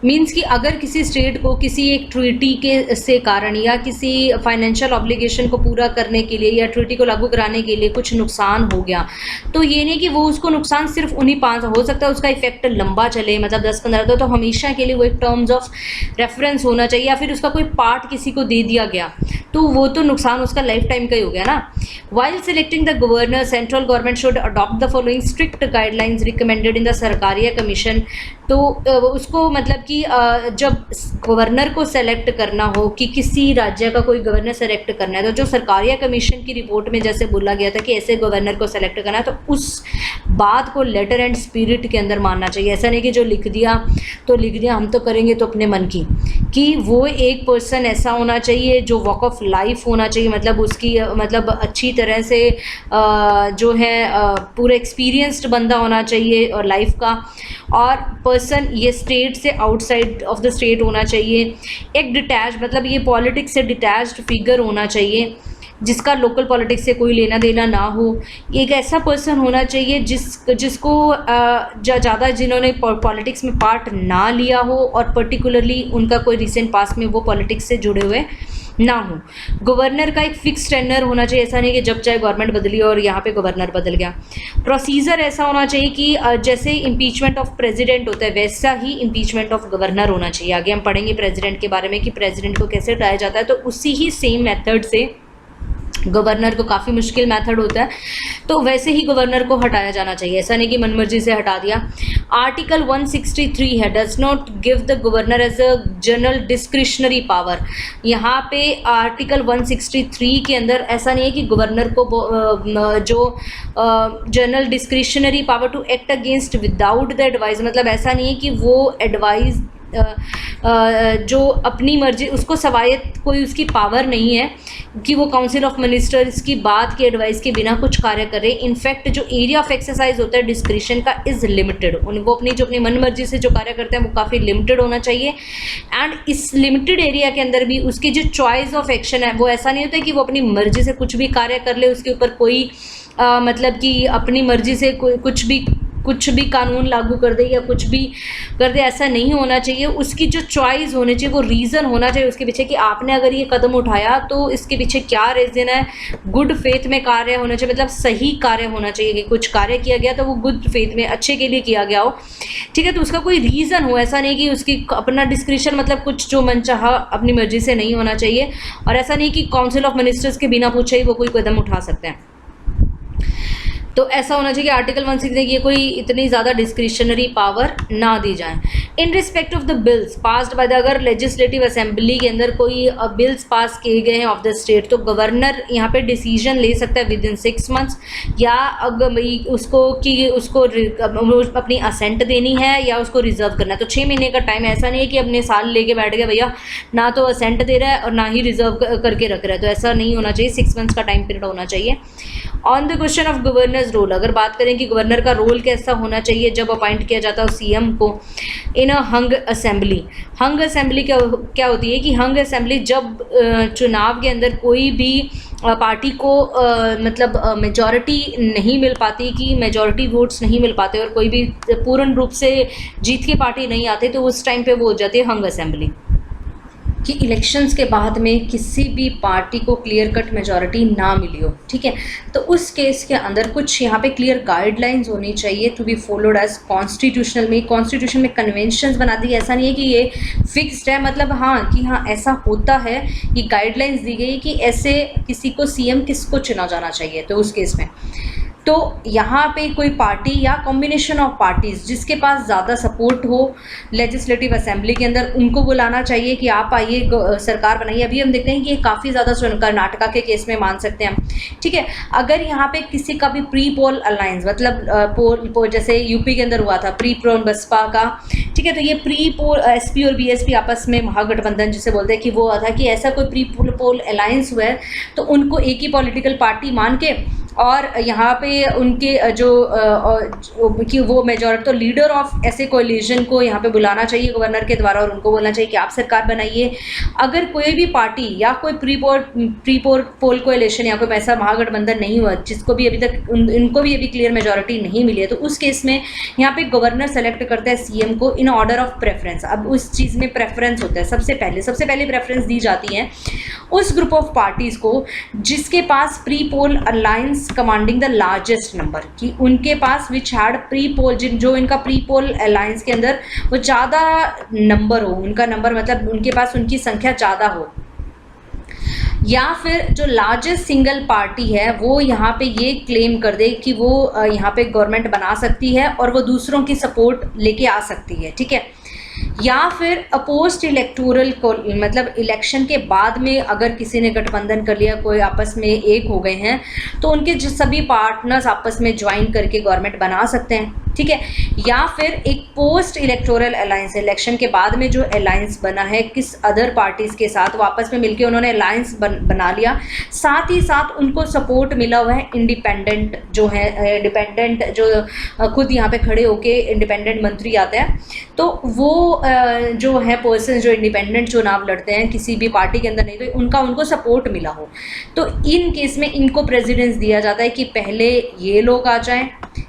Means कि अगर किसी स्टेट को किसी एक ट्रीटी के से कारण या किसी फाइनेंशियल ऑब्लिगेशन को पूरा करने के लिए या ट्रीटी को लागू कराने के लिए कुछ नुकसान हो गया, तो ये नहीं कि वो उसको नुकसान सिर्फ उन्हीं 5 हो सकता है, उसका इफेक्ट लंबा चले, मतलब 10-15, तो हमेशा के लिए वो एक टर्म्स ऑफ रेफरेंस होना चाहिए। या फिर उसका कोई पार्ट किसी को दे दिया गया तो वो तो नुकसान उसका लाइफ टाइम का ही हो गया ना। While selecting the governor central government should adopt the following strict guidelines recommended in the Sarkaria commission. तो उसको मतलब कि जब गवर्नर को सेलेक्ट करना हो कि किसी राज्य का कोई गवर्नर सेलेक्ट करना है, तो जो सरकारिया कमीशन की रिपोर्ट में जैसे बोला गया था कि ऐसे गवर्नर को सेलेक्ट करना है, तो उस बात को लेटर एंड स्पिरिट के अंदर मानना चाहिए। ऐसा नहीं कि जो लिख दिया तो लिख दिया, हम तो करेंगे तो अपने मन की, कि वो एक पर्सन ऐसा होना चाहिए जो वॉक ऑफ लाइफ होना चाहिए, मतलब उसकी मतलब अच्छी तरह से जो है पूरा एक्सपीरियंस्ड बंदा होना चाहिए और लाइफ का, और पर्सन ये स्टेट से आउटसाइड ऑफ द स्टेट होना चाहिए, एक डिटैच मतलब ये पॉलिटिक्स से डिटैच्ड फिगर होना चाहिए जिसका लोकल पॉलिटिक्स से कोई लेना देना ना हो। एक ऐसा पर्सन होना चाहिए जिसको ज़्यादा जिन्होंने पॉलिटिक्स में पार्ट ना लिया हो और पर्टिकुलरली उनका कोई रिसेंट पास्ट में वो पॉलिटिक्स से जुड़े हुए ना हो। गवर्नर का एक फिक्स टेन्योर होना चाहिए, ऐसा नहीं कि जब चाहे गवर्नमेंट बदली और यहाँ पे गवर्नर बदल गया। प्रोसीजर ऐसा होना चाहिए कि जैसे इम्पीचमेंट ऑफ प्रेसिडेंट होता है वैसा ही इम्पीचमेंट ऑफ गवर्नर होना चाहिए। आगे हम पढ़ेंगे प्रेसिडेंट के बारे में कि प्रेसिडेंट को कैसे हटाया जाता है, तो उसी ही सेम मेथड से गवर्नर को, काफ़ी मुश्किल मेथड होता है, तो वैसे ही गवर्नर को हटाया जाना चाहिए, ऐसा नहीं कि मनमर्जी से हटा दिया। आर्टिकल 163 है, does not give the governor as a general discretionary power. यहाँ पे आर्टिकल 163 के अंदर ऐसा नहीं है कि गवर्नर को जो general discretionary power to act against without the advice, मतलब ऐसा नहीं है कि वो एडवाइस जो अपनी मर्जी, उसको सवायत कोई उसकी पावर नहीं है कि वो काउंसिल ऑफ मिनिस्टर्स की बात की एडवाइस के बिना कुछ कार्य करे। इनफैक्ट जो एरिया ऑफ एक्सरसाइज होता है डिस्क्रिशन का इज़ लिमिटेड, वो अपनी जो अपनी मन मर्जी से जो कार्य करते हैं वो काफ़ी लिमिटेड होना चाहिए। एंड इस लिमिटेड एरिया के अंदर भी उसकी जो चॉइस ऑफ एक्शन है वो ऐसा नहीं होता है कि वो अपनी मर्जी से कुछ भी कार्य कर ले, उसके ऊपर कोई मतलब कि अपनी मर्जी से कुछ भी कानून लागू कर दे या कुछ भी कर दे, ऐसा नहीं होना चाहिए। उसकी जो चॉइस होनी चाहिए, वो रीज़न होना चाहिए उसके पीछे कि आपने अगर ये कदम उठाया तो इसके पीछे क्या रीज़न है। गुड फेथ में कार्य होना चाहिए, मतलब सही कार्य होना चाहिए कि कुछ कार्य किया गया तो वो गुड फेथ में अच्छे के लिए किया गया हो, ठीक है, तो उसका कोई रीज़न हो। ऐसा नहीं कि उसकी अपना डिस्क्रिशन मतलब कुछ जो मन चाहा अपनी मर्जी से नहीं होना चाहिए, और ऐसा नहीं कि काउंसिल ऑफ मिनिस्टर्स के बिना पूछे ही वो कोई कदम उठा सकते हैं। तो ऐसा होना चाहिए कि आर्टिकल 160 ये कोई इतनी ज़्यादा डिस्क्रिशनरी पावर ना दी जाए। In respect of the bills passed by the, अगर लेजिस्लेटिव असेंबली के अंदर कोई बिल्स पास किए गए हैं ऑफ द स्टेट, तो गवर्नर यहाँ पे डिसीजन ले सकता है विद इन 6 मंथ्स, या अगर उसको अपनी असेंट देनी है या उसको रिजर्व करना है, तो 6 महीने का टाइम। ऐसा नहीं है कि अपने साल लेके बैठ गया भैया, ना तो असेंट दे रहा है और ना ही रिजर्व करके रख रहा है, तो ऐसा नहीं होना चाहिए। 6 मंथ्स का टाइम पीरियड होना चाहिए। On the question of governor's role, अगर बात करें कि गवर्नर का रोल कैसा होना चाहिए जब अपॉइंट किया जाता है सीएम को इन अ हंग असेंबली। हंग असेंबली क्या होती है कि हंग असेंबली जब चुनाव के अंदर कोई भी पार्टी को मतलब मेजॉरिटी नहीं मिल पाती, कि मेजॉरिटी वोट्स नहीं मिल पाते और कोई भी पूर्ण रूप से जीत के पार्टी नहीं आते, तो उस टाइम पे वो हो जाती है हंग असेंबली। कि इलेक्शंस के बाद में किसी भी पार्टी को क्लियर कट मेजॉरिटी ना मिली हो, ठीक है, तो उस केस के अंदर कुछ यहाँ पे क्लियर गाइडलाइंस होनी चाहिए to be followed as constitutional में। कॉन्स्टिट्यूशन में कन्वेंशंस बना दी, ऐसा नहीं है कि ये फिक्स्ड है, मतलब हाँ कि हाँ ऐसा होता है, ये गाइडलाइंस दी गई कि ऐसे किसी को सीएम किसको चुना जाना चाहिए। तो उस केस में तो यहाँ पे कोई पार्टी या कॉम्बिनेशन ऑफ पार्टीज़ जिसके पास ज़्यादा सपोर्ट हो लेजिस्लेटिव असेंबली के अंदर, उनको बुलाना चाहिए कि आप आइए सरकार बनाइए। अभी हम देखते हैं कि ये काफ़ी ज़्यादा कर्नाटका के केस में मान सकते हैं हम, ठीक है। अगर यहाँ पे किसी का भी प्री पोल अलायंस, मतलब पोल जैसे यूपी के अंदर हुआ था प्री पोल बसपा का, ठीक है, तो ये प्री पोल एसपी और बीएसपी आपस में महागठबंधन जिसे बोलते हैं, कि वो हुआ था कि ऐसा कोई प्री पोल अलायंस हुआ है तो उनको एक ही पॉलिटिकल पार्टी मान के, और यहाँ पे उनके जो कि वो मेजॉरिटी, तो लीडर ऑफ ऐसे कोलिशन को यहाँ पे बुलाना चाहिए गवर्नर के द्वारा और उनको बोलना चाहिए कि आप सरकार बनाइए। अगर कोई भी पार्टी या कोई प्री पोल कोलिशन या कोई ऐसा महागठबंधन नहीं हुआ जिसको भी अभी तक इनको भी अभी क्लियर मेजॉरिटी नहीं मिली है, तो उस केस में यहाँ पे गवर्नर सेलेक्ट करता है सीएम को इन ऑर्डर ऑफ प्रेफरेंस। अब उस चीज़ में प्रेफरेंस होता है, सबसे पहले प्रेफरेंस दी जाती है उस ग्रुप ऑफ पार्टीज़ को जिसके पास pre poll alliance commanding the largest number, कि उनके पास विच हैड प्री पोल, जो इनका प्री पोल अलायंस के अंदर वो ज़्यादा नंबर हो, उनका नंबर मतलब उनके पास उनकी संख्या ज़्यादा हो, या फिर जो लार्जेस्ट सिंगल पार्टी है वो यहाँ पे ये क्लेम कर दे कि वो यहाँ पे गवर्नमेंट बना सकती है और वो दूसरों की सपोर्ट लेके आ सकती है, ठीक है। या फिर पोस्ट इलेक्टोरल मतलब इलेक्शन के बाद में अगर किसी ने गठबंधन कर लिया, कोई आपस में एक हो गए हैं, तो उनके जो सभी पार्टनर्स आपस में ज्वाइन करके गवर्नमेंट बना सकते हैं, ठीक है। या फिर एक पोस्ट इलेक्टोरल अलायंस, इलेक्शन के बाद में जो अलायंस बना है किस अदर पार्टीज़ के साथ, वो आपस में मिलके उन्होंने अलायंस बना लिया, साथ ही साथ उनको सपोर्ट मिला हुआ है इंडिपेंडेंट जो है, डिपेंडेंट जो खुद यहाँ पे खड़े होके इंडिपेंडेंट मंत्री आता है, तो वो जो है पर्सन जो इंडिपेंडेंट चुनाव लड़ते हैं किसी भी पार्टी के अंदर, नहीं तो उनको सपोर्ट मिला हो, तो इन केस में इनको प्रेसिडेंस दिया जाता है कि पहले ये लोग आ जाएं,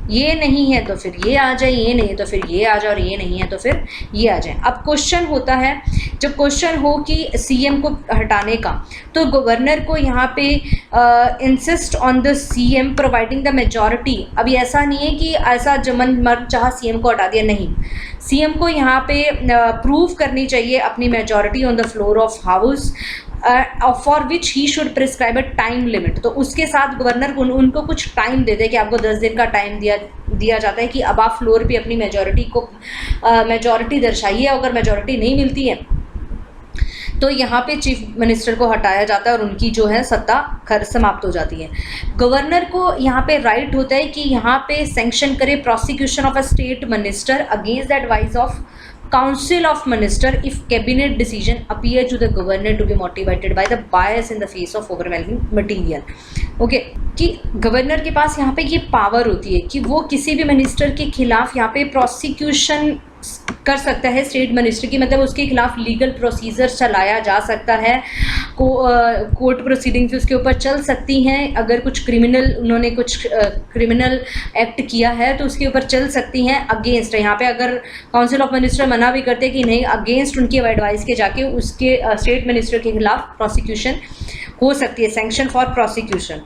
ये नहीं है तो फिर ये आ जाए, ये नहीं है तो फिर ये आ जाए, और ये नहीं है तो फिर ये आ जाए। अब क्वेश्चन होता है, जब क्वेश्चन हो कि सीएम को हटाने का, तो गवर्नर को यहाँ पे insist on the CM providing the majority. अभी ऐसा नहीं है कि ऐसा जमन मर्द चाह सीएम को हटा दिया, नहीं, सीएम को यहाँ पे प्रूव करनी चाहिए अपनी majority on the floor of house, for which he should prescribe a time limit. तो उसके साथ गवर्नर उनको कुछ टाइम देते हैं कि आपको 10 दिन का टाइम दिया जाता है कि अब आप फ्लोर पे अपनी मेजॉरिटी दर्शाइए। अगर मेजॉरिटी नहीं मिलती है तो यहाँ पे चीफ मिनिस्टर को हटाया जाता है और उनकी जो है सत्ता समाप्त हो जाती है। गवर्नर को यहाँ पे राइट होता है कि यहाँ पे सैंक्शन करे prosecution of a state minister against the advice of Council of Minister if cabinet decision appear to the governor to be motivated by the bias in the face of overwhelming material। Okay, कि governor के पास यहाँ पे ये power होती है कि वो किसी भी मिनिस्टर के खिलाफ यहाँ पे प्रोसिक्यूशन कर सकता है स्टेट मिनिस्टर की, मतलब उसके खिलाफ लीगल प्रोसीजर चलाया जा सकता है, कोर्ट प्रोसीडिंग्स उसके ऊपर चल सकती हैं। अगर कुछ उन्होंने कुछ क्रिमिनल एक्ट किया है तो उसके ऊपर चल सकती हैं अगेंस्ट। यहाँ पे अगर काउंसिल ऑफ मिनिस्टर मना भी करते हैं कि नहीं, अगेंस्ट उनकी एडवाइस के जाके उसके स्टेट मिनिस्टर के खिलाफ प्रोसिक्यूशन हो सकती है, sanction for prosecution.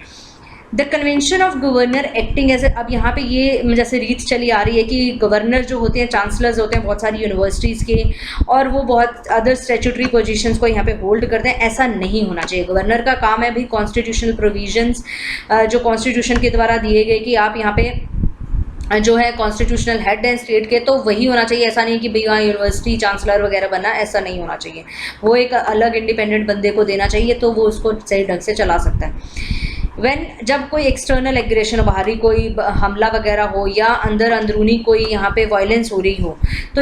The convention of governor acting as, अब यहाँ पे ये जैसे रीत चली आ रही है कि गवर्नर जो होते हैं चांसलर्स होते हैं बहुत सारी यूनिवर्सिटीज़ के, और वो बहुत अदर स्टैट्यूटरी पोजीशंस को यहाँ पे होल्ड करते हैं। ऐसा नहीं होना चाहिए। गवर्नर का काम है भी कॉन्स्टिट्यूशनल प्रोविजंस जो कॉन्स्टिट्यूशन के द्वारा दिए गए कि आप यहाँ पे जो है कॉन्स्टिट्यूशनल हेड है स्टेट के, तो वही होना चाहिए। ऐसा नहीं कि भाई हाँ यूनिवर्सिटी चांसलर वगैरह बना, ऐसा नहीं होना चाहिए। वो एक अलग इंडिपेंडेंट बंदे को देना चाहिए तो वो उसको सही ढंग से चला सकता है। जब कोई एक्सटर्नल एग्रेशन, बाहरी कोई हमला वगैरह हो या अंदरूनी कोई यहाँ पे वायलेंस हो रही हो, तो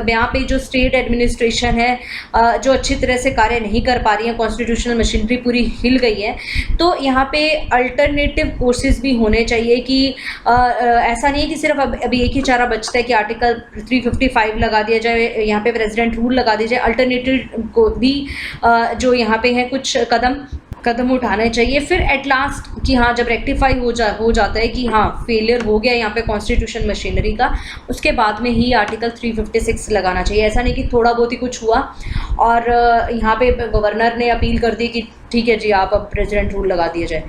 यहाँ पे जो स्टेट एडमिनिस्ट्रेशन है जो अच्छी तरह से कार्य नहीं कर पा रही है, कॉन्स्टिट्यूशनल मशीनरी पूरी हिल गई है, तो यहाँ पे अल्टरनेटिव कोर्सेज भी होने चाहिए कि ऐसा नहीं है कि सिर्फ अभी एक ही चारा बचता है कि आर्टिकल 355 लगा दिया जाए, यहाँ पे प्रेसिडेंट रूल लगा दिया जाए। अल्टरनेटिव को भी जो यहाँ पे है कुछ कदम उठाने चाहिए। फिर एट लास्ट कि हाँ जब रेक्टिफाई हो जाता है कि हाँ फेलियर हो गया यहाँ पे कॉन्स्टिट्यूशन मशीनरी का, उसके बाद में ही आर्टिकल 356 लगाना चाहिए। ऐसा नहीं कि थोड़ा बहुत ही कुछ हुआ और यहाँ पे गवर्नर ने अपील कर दी कि ठीक है जी आप अब प्रेसिडेंट रूल लगा दिया जाए।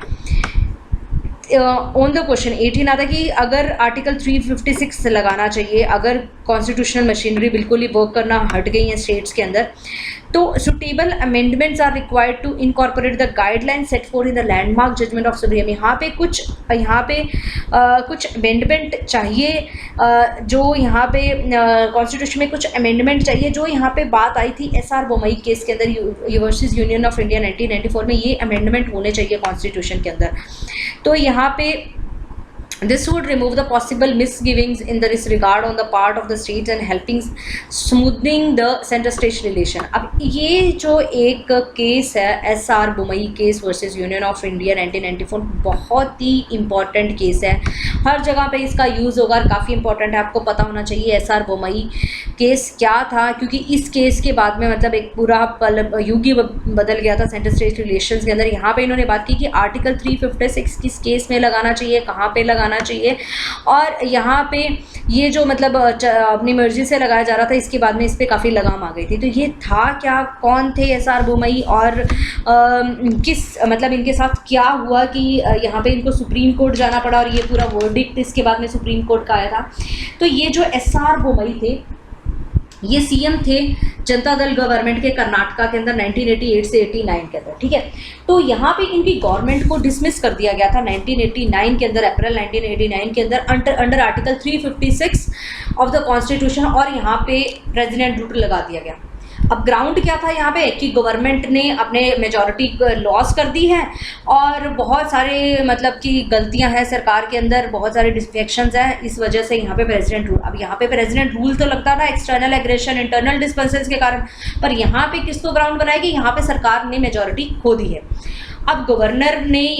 ऑन द क्वेश्चन 18 आता कि अगर आर्टिकल 356 लगाना चाहिए, अगर कॉन्स्टिट्यूशनल मशीनरी बिल्कुल ही वर्क करना हट गई है स्टेट्स के अंदर, तो suitable amendments are required to incorporate the guideline set for in the landmark judgement of supreme. यहाँ पे कुछ अमेंडमेंट चाहिए, जो यहाँ पे कॉन्स्टिट्यूशन में कुछ अमेंडमेंट चाहिए, जो यहाँ पे बात आई थी SR बोमई केस के अंदर वर्सेस यूनियन ऑफ इंडिया 1994 में, ये अमेंडमेंट होने चाहिए कॉन्स्टिट्यूशन के अंदर। तो यहाँ पे this would remove the possible misgivings in this regard on the part of the states and helping smoothing the center state relation। अब ये जो एक केस है SR Bommai case versus union of India 1994, बहुत ही इम्पॉर्टेंट केस है, हर जगह पे इसका यूज़ होगा, काफ़ी इंपॉर्टेंट है, आपको पता होना चाहिए SR बोमई केस क्या था, क्योंकि इस केस के बाद में मतलब एक पूरा युग ही बदल गया था सेंटर स्टेट रिलेशंस के अंदर। यहाँ पे इन्होंने बात की कि आर्टिकल 356 किस केस में लगाना चाहिए, कहाँ पे लगाना चाहिए, और यहाँ पे ये जो मतलब अपनी मर्जी से लगाया जा रहा था, इसके बाद में इस पर काफ़ी लगाम आ गई थी। तो ये था क्या, कौन थे SR बोमई और किस मतलब इनके साथ क्या हुआ कि यहाँ पे इनको सुप्रीम कोर्ट जाना पड़ा और ये पूरा वर्डिक्ट इसके बाद में सुप्रीम कोर्ट का आया था। तो ये जो SR बोमई थे ये सीएम थे जनता दल गवर्नमेंट के कर्नाटका के अंदर 1988 से 89 के अंदर, ठीक है। तो यहाँ पे इनकी गवर्नमेंट को डिसमिस कर दिया गया था 1989 के अंदर, अप्रैल 1989 के अंदर under article 356 of the constitution, और यहाँ पे प्रेसिडेंट रूल लगा दिया गया। अब ग्राउंड क्या था यहाँ पे कि गवर्नमेंट ने अपने मेजॉरिटी लॉस कर दी है और बहुत सारे मतलब कि गलतियां हैं सरकार के अंदर, बहुत सारे डिस्फेक्शंस हैं, इस वजह से यहाँ पे प्रेसिडेंट रूल। अब यहाँ पे प्रेसिडेंट रूल तो लगता था एक्सटर्नल एग्रेशन, इंटरनल डिस्टर्बेंसेस के कारण, पर यहाँ पे किसको ग्राउंड बनाएगी, यहाँ पे सरकार ने मेजॉरिटी खो दी है। अब गवर्नर ने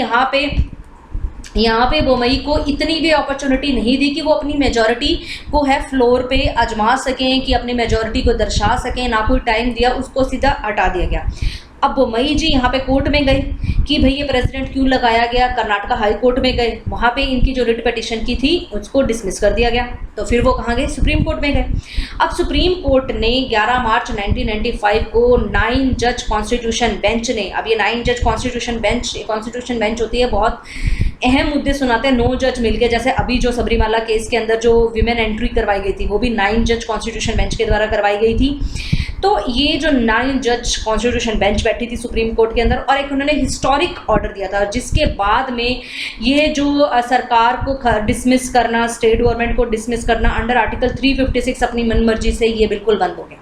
यहाँ पे बोमई को इतनी भी अपॉर्चुनिटी नहीं दी कि वो अपनी मेजॉरिटी को है फ्लोर पे आजमा सकें, कि अपनी मेजॉरिटी को दर्शा सकें, ना कोई टाइम दिया, उसको सीधा हटा दिया गया। अब बोमई जी यहाँ पे कोर्ट में गए कि भाई ये प्रेसिडेंट क्यों लगाया गया, कर्नाटका हाई कोर्ट में गए, वहाँ पे इनकी जो रिट पिटिशन की थी उसको डिसमिस कर दिया गया। तो फिर वो कहाँ गए, सुप्रीम कोर्ट में गए। अब सुप्रीम कोर्ट ने 11 मार्च 1995 को 9 जज कॉन्स्टिट्यूशन बेंच ने, अब ये 9 जज कॉन्स्टिट्यूशन बेंच होती है, बहुत अहम मुद्दे सुनाते हैं 9 जज मिलके, जैसे अभी जो सबरीमाला केस के अंदर जो विमेन एंट्री करवाई गई थी वो भी 9 जज कॉन्स्टिट्यूशन बेंच के द्वारा करवाई गई थी। तो ये जो 9 जज कॉन्स्टिट्यूशन बेंच बैठी थी सुप्रीम कोर्ट के अंदर, और एक उन्होंने हिस्टोरिक ऑर्डर दिया था जिसके बाद में ये जो सरकार को डिसमिस करना, स्टेट गवर्नमेंट को डिसमिस करना अंडर आर्टिकल 356 अपनी मनमर्जी से, ये बिल्कुल बंद हो गया।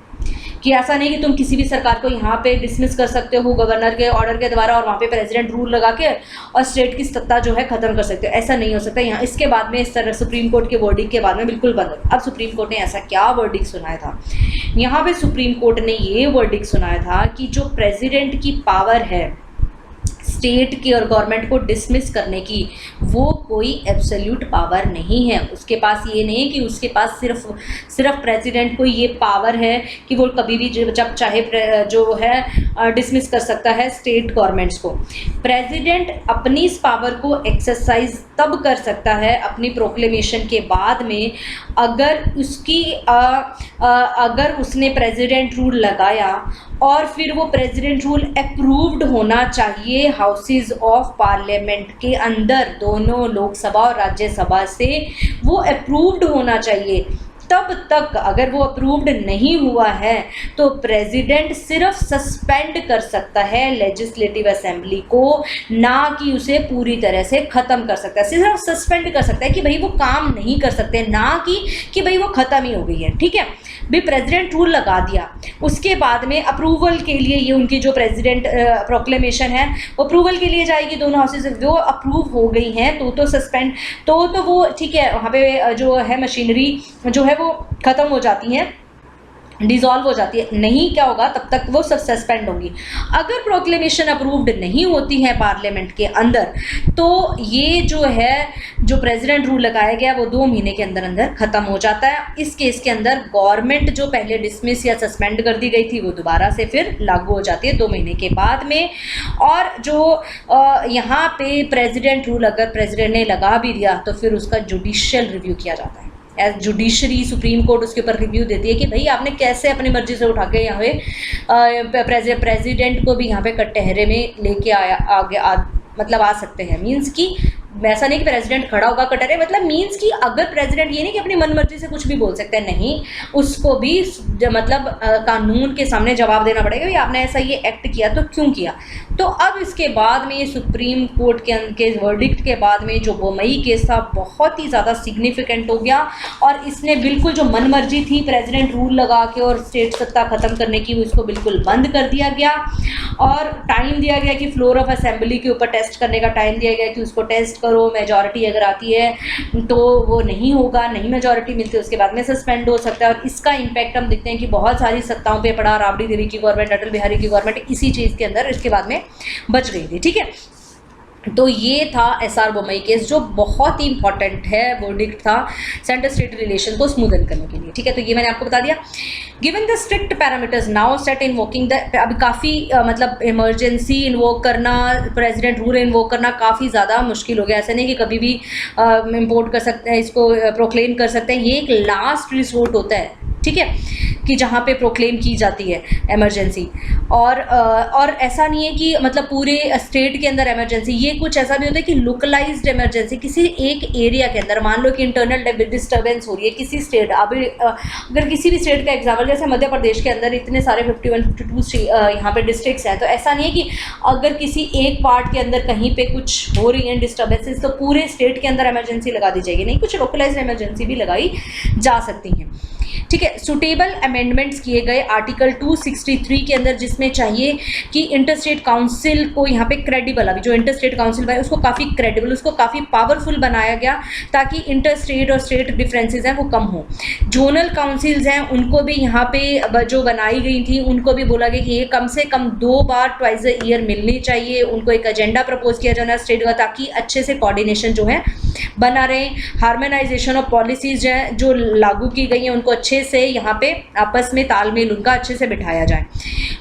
कि ऐसा नहीं कि तुम किसी भी सरकार को यहाँ पे डिसमिस कर सकते हो गवर्नर के ऑर्डर के द्वारा और वहाँ पे प्रेसिडेंट रूल लगा के और स्टेट की सत्ता जो है खत्म कर सकते हो, ऐसा नहीं हो सकता यहाँ। इसके बाद में इस तरह सुप्रीम कोर्ट के वर्डिक्ट के बाद में बिल्कुल बंद हो। अब सुप्रीम कोर्ट ने ऐसा क्या वर्डिक्ट सुनाया था, यहाँ पे सुप्रीम कोर्ट ने ये वर्डिक्ट सुनाया था कि जो प्रेसिडेंट की पावर है स्टेट की और गवर्नमेंट को डिसमिस करने की, वो कोई एब्सोल्यूट पावर नहीं है। उसके पास ये नहीं है कि उसके पास सिर्फ प्रेसिडेंट को ये पावर है कि वो कभी भी जब चाहे जो है डिसमिस कर सकता है स्टेट गवर्नमेंट्स को। प्रेसिडेंट अपनी इस पावर को एक्सरसाइज तब कर सकता है अपनी प्रोक्लेमेशन के बाद में, अगर उसने प्रेसिडेंट रूल लगाया और फिर वो प्रेसिडेंट रूल अप्रूव्ड होना चाहिए हाउसेज ऑफ पार्लियामेंट के अंदर, दोनों लोकसभा और राज्यसभा से वो अप्रूव्ड होना चाहिए। तब तक अगर वो अप्रूव्ड नहीं हुआ है तो प्रेसिडेंट सिर्फ सस्पेंड कर सकता है लेजिस्लेटिव असेंबली को, ना कि उसे पूरी तरह से ख़त्म कर सकता है। सिर्फ सस्पेंड कर सकता है कि भाई वो काम नहीं कर सकते, ना कि भाई वो ख़त्म ही हो गई है। ठीक है, भी प्रेसिडेंट रूल लगा दिया, उसके बाद में अप्रूवल के लिए ये उनकी जो प्रेसिडेंट प्रोक्लेमेशन है वो अप्रूवल के लिए जाएगी दोनों हाउसेज, वो अप्रूव हो गई हैं तो सस्पेंड तो वो ठीक है, वहाँ पे जो है मशीनरी जो है वो ख़त्म हो जाती हैं, डिज़ोल्व हो जाती है। नहीं क्या होगा, तब तक वो सब सस्पेंड होंगी। अगर प्रोक्लेमेशन अप्रूव्ड नहीं होती है पार्लियामेंट के अंदर तो ये जो है जो प्रेसिडेंट रूल लगाया गया वो 2 महीने के अंदर अंदर ख़त्म हो जाता है। इस केस के अंदर गवर्नमेंट जो पहले डिसमिस या सस्पेंड कर दी गई थी वो दोबारा से फिर लागू हो जाती है 2 महीने के बाद में। और जो यहाँ पे प्रेसिडेंट रूल अगर प्रेसिडेंट ने लगा भी दिया तो फिर उसका जुडिशियल रिव्यू किया जाता है। एज जुडिशरी सुप्रीम कोर्ट उसके ऊपर रिव्यू देती है कि भाई आपने कैसे अपनी मर्जी से उठा के यहाँ पे प्रेसिडेंट को भी यहाँ पे कटहरे में लेके मतलब आ सकते हैं। मीन्स कि ऐसा नहीं कि प्रेसिडेंट खड़ा होगा कटहरे, मतलब मीन्स कि अगर प्रेसिडेंट ये नहीं कि अपनी मनमर्जी से कुछ भी बोल सकते हैं, नहीं, उसको भी मतलब कानून के सामने जवाब देना पड़ेगा कि आपने ऐसा ये एक्ट किया तो क्यों किया। तो अब इसके बाद में सुप्रीम कोर्ट के वर्डिक्ट के बाद में जो बोमई केस था बहुत ही ज़्यादा सिग्निफिकेंट हो गया और इसने बिल्कुल जो मनमर्जी थी प्रेसिडेंट रूल लगा के और स्टेट सत्ता ख़त्म करने की, वो इसको बिल्कुल बंद कर दिया गया। और टाइम दिया गया कि फ्लोर ऑफ असेंबली के ऊपर टेस्ट करने का टाइम दिया गया कि उसको टेस्ट करो, मेजॉरिटी अगर आती है तो वो नहीं होगा, नहीं मेजॉरिटी मिलती है उसके बाद में सस्पेंड हो सकता है। और इसका इम्पैक्ट हम देखते हैं कि बहुत सारी सत्ताओं पे पड़ा। राबड़ी देवी की गवर्नमेंट, अटल बिहारी की गवर्नमेंट इसी चीज़ के अंदर इसके बाद में बच गई थी। ठीक है, तो ये था एसआर बोमई केस जो बहुत ही इंपॉर्टेंट है, वर्डिक्ट था सेंटर स्टेट रिलेशन को स्मूदन करने के लिए। ठीक है, तो ये मैंने आपको बता दिया। Given the strict parameters now set invoking the, अभी काफ़ी मतलब इमरजेंसी इन्वोक करना, प्रेसिडेंट रूल इन्वोक करना काफ़ी ज़्यादा मुश्किल हो गया। ऐसा नहीं कि कभी भी इम्पोर्ट कर सकते हैं, इसको प्रोक्लेम कर सकते हैं। ये एक लास्ट रिसोर्ट होता है ठीक है, कि जहाँ पे प्रोक्लेम की जाती है इमरजेंसी। और ऐसा नहीं है कि मतलब पूरे स्टेट के अंदर इमरजेंसी, ये कुछ ऐसा भी होता है कि लोकलाइज्ड इमरजेंसी किसी एक एरिया के अंदर, मान लो कि इंटरनल डिस्टर्बेंस हो रही है किसी स्टेट, अभी अगर किसी भी स्टेट का एग्जाम्पल, जैसे मध्य प्रदेश के अंदर इतने सारे 51-52 यहाँ पे डिस्ट्रिक्ट्स हैं, तो ऐसा नहीं है कि अगर किसी एक पार्ट के अंदर कहीं पे कुछ हो रही है डिस्टर्बेंसेस तो पूरे स्टेट के अंदर इमरजेंसी लगा दी जाएगी, नहीं, कुछ लोकलाइज्ड इमरजेंसी भी लगाई जा सकती हैं। ठीक है, सुटेबल अमेंडमेंट्स किए गए आर्टिकल 263 के अंदर, जिसमें चाहिए कि इंटर स्टेट काउंसिल को यहाँ पे क्रेडिबल, अभी जो इंटर स्टेट काउंसिल है उसको काफ़ी क्रेडिबल, उसको काफ़ी पावरफुल बनाया गया ताकि इंटर स्टेट और स्टेट डिफरेंसेस हैं वो कम हो। जोनल काउंसिल्स हैं उनको भी यहाँ पे जो बनाई गई थी उनको भी बोला गया कि ये कम से कम 2 बार ट्वाइस अ ईयर मिलनी चाहिए, उनको एक एजेंडा प्रपोज किया जाना स्टेट का, ताकि अच्छे से कोऑर्डिनेशन जो है बना रहे। हार्मोनाइजेशन ऑफ पॉलिसीज जो लागू की गई हैं उनको अच्छे से यहाँ पे आपस में तालमेल उनका अच्छे से बिठाया जाए।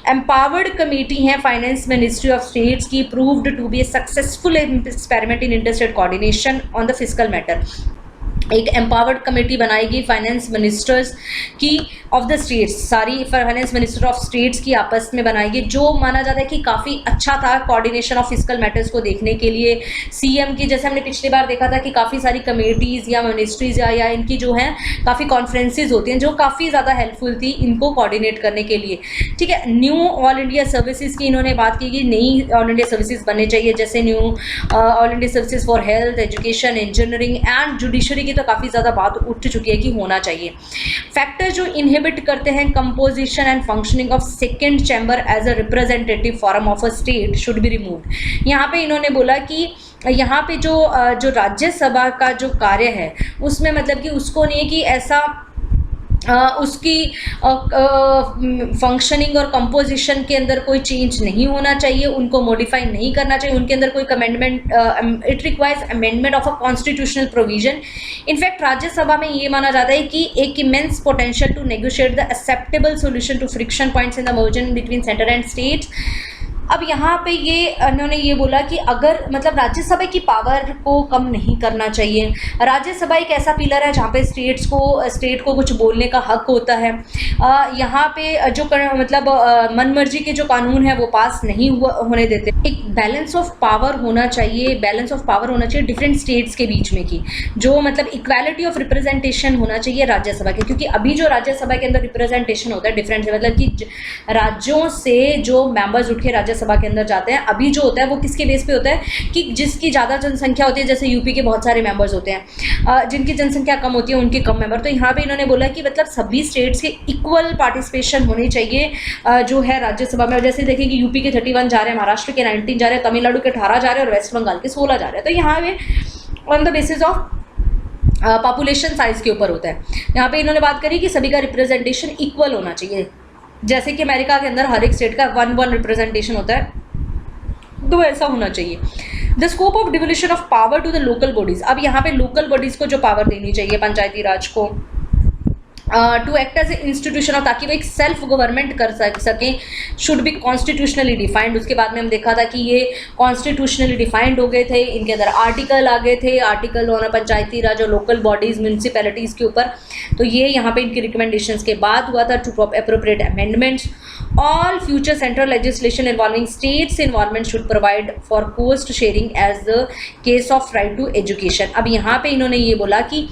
एम्पावर्ड कमेटी है फाइनेंस मिनिस्ट्री ऑफ स्टेट्स की, proved to be a successful experiment in inter state coordination on the fiscal matter. एक एम्पावर्ड कमेटी बनाएगी फाइनेंस मिनिस्टर्स की ऑफ द स्टेट्स, सारी फाइनेंस मिनिस्टर ऑफ स्टेट्स की आपस में बनाएगी, जो माना जाता है कि काफ़ी अच्छा था कोऑर्डिनेशन ऑफ फिस्कल मैटर्स को देखने के लिए। सीएम की, जैसे हमने पिछली बार देखा था कि काफ़ी सारी कमेटीज़ या मिनिस्ट्रीज या इनकी जो हैं काफ़ी कॉन्फ्रेंसेज होती हैं जो काफ़ी ज़्यादा हेल्पफुल थी इनको कोऑर्डिनेट करने के लिए। ठीक है, न्यू ऑल इंडिया सर्विसेज की इन्होंने बात की कि नई ऑल इंडिया सर्विसेज बनने चाहिए, जैसे knew all India services for health, education, engineering and judiciary की तो काफ़ी ज़्यादा बात उठ चुकी है कि होना चाहिए। फैक्टर जो इनहिबिट करते हैं composition and functioning of second chamber as a representative forum of a state should be removed. यहाँ पे इन्होंने बोला कि यहाँ पे जो राज्यसभा का जो कार्य है उसमें मतलब कि उसको नहीं है कि ऐसा उसकी फंक्शनिंग और कंपोजिशन के अंदर कोई चेंज नहीं होना चाहिए, उनको मॉडिफाई नहीं करना चाहिए, उनके अंदर कोई amendment, it requires amendment of a constitutional provision. In fact Rajya Sabha में ये माना जाता है कि एक immense potential to negotiate the acceptable solution to friction points in the margin between centre and states. अब यहाँ पे ये इन्होंने ये बोला कि अगर मतलब राज्यसभा की पावर को कम नहीं करना चाहिए। राज्यसभा एक ऐसा पिलर है जहाँ पे स्टेट को कुछ बोलने का हक होता है। यहाँ पे जो मतलब मनमर्जी के जो कानून है वो पास नहीं होने देते। एक बैलेंस ऑफ पावर होना चाहिए, डिफरेंट स्टेट्स के बीच में की, जो मतलब इक्वालिटी ऑफ रिप्रेजेंटेशन होना चाहिए राज्यसभा के, क्योंकि अभी जो राज्यसभा के अंदर रिप्रेजेंटेशन होता है डिफरेंट से, मतलब कि राज्यों से जो मेंबर्स उठ के राज्यसभा के अंदर जाते हैं, अभी जो होता है वो किसके बेस पे होता है कि जिसकी ज़्यादा जनसंख्या होती है, जैसे यूपी के बहुत सारे मेंबर्स होते हैं, जिनकी जनसंख्या कम होती है उनके कम मेंबर। तो यहाँ पे इन्होंने बोला कि मतलब सभी स्टेट्स के इक्वल पार्टिसिपेशन होनी चाहिए जो है राज्यसभा में। जैसे देखिए कि यूपी के 31 जा रहे हैं, महाराष्ट्र के 19 जा रहे हैं, तमिलनाडु के 18 जा रहे हैं और वेस्ट बंगाल के 16 जा रहे हैं। तो यहाँ पे on the basis of population size के ऊपर होता है। यहाँ पे इन्होंने बात करी कि सभी का रिप्रेजेंटेशन इक्वल होना चाहिए, जैसे कि अमेरिका के अंदर हर एक स्टेट का 1-1 रिप्रेजेंटेशन होता है, तो ऐसा होना चाहिए। The scope of devolution of power to the local bodies. अब यहाँ पे लोकल बॉडीज को जो पावर देनी चाहिए पंचायती राज को to act as a institution of, ताकि वो एक सेल्फ गवर्नमेंट कर सकें, शुड बी कॉन्स्टिट्यूशनली डिफाइंड। उसके बाद में हम देखा था कि ये कॉन्स्टिट्यूशनली डिफाइंड हो गए थे, इनके अंदर आर्टिकल आ गए थे, आर्टिकल होना पंचायती राज और लोकल बॉडीज म्यूनसिपैलिटीज़ के ऊपर। तो ये यहाँ पे इनकी रिकमेंडेशंस के बाद हुआ था to appropriate amendments. All future central legislation involving states involvement should provide for cost sharing as the case of right to education. अब यहाँ पे इन्होंने ये बोला कि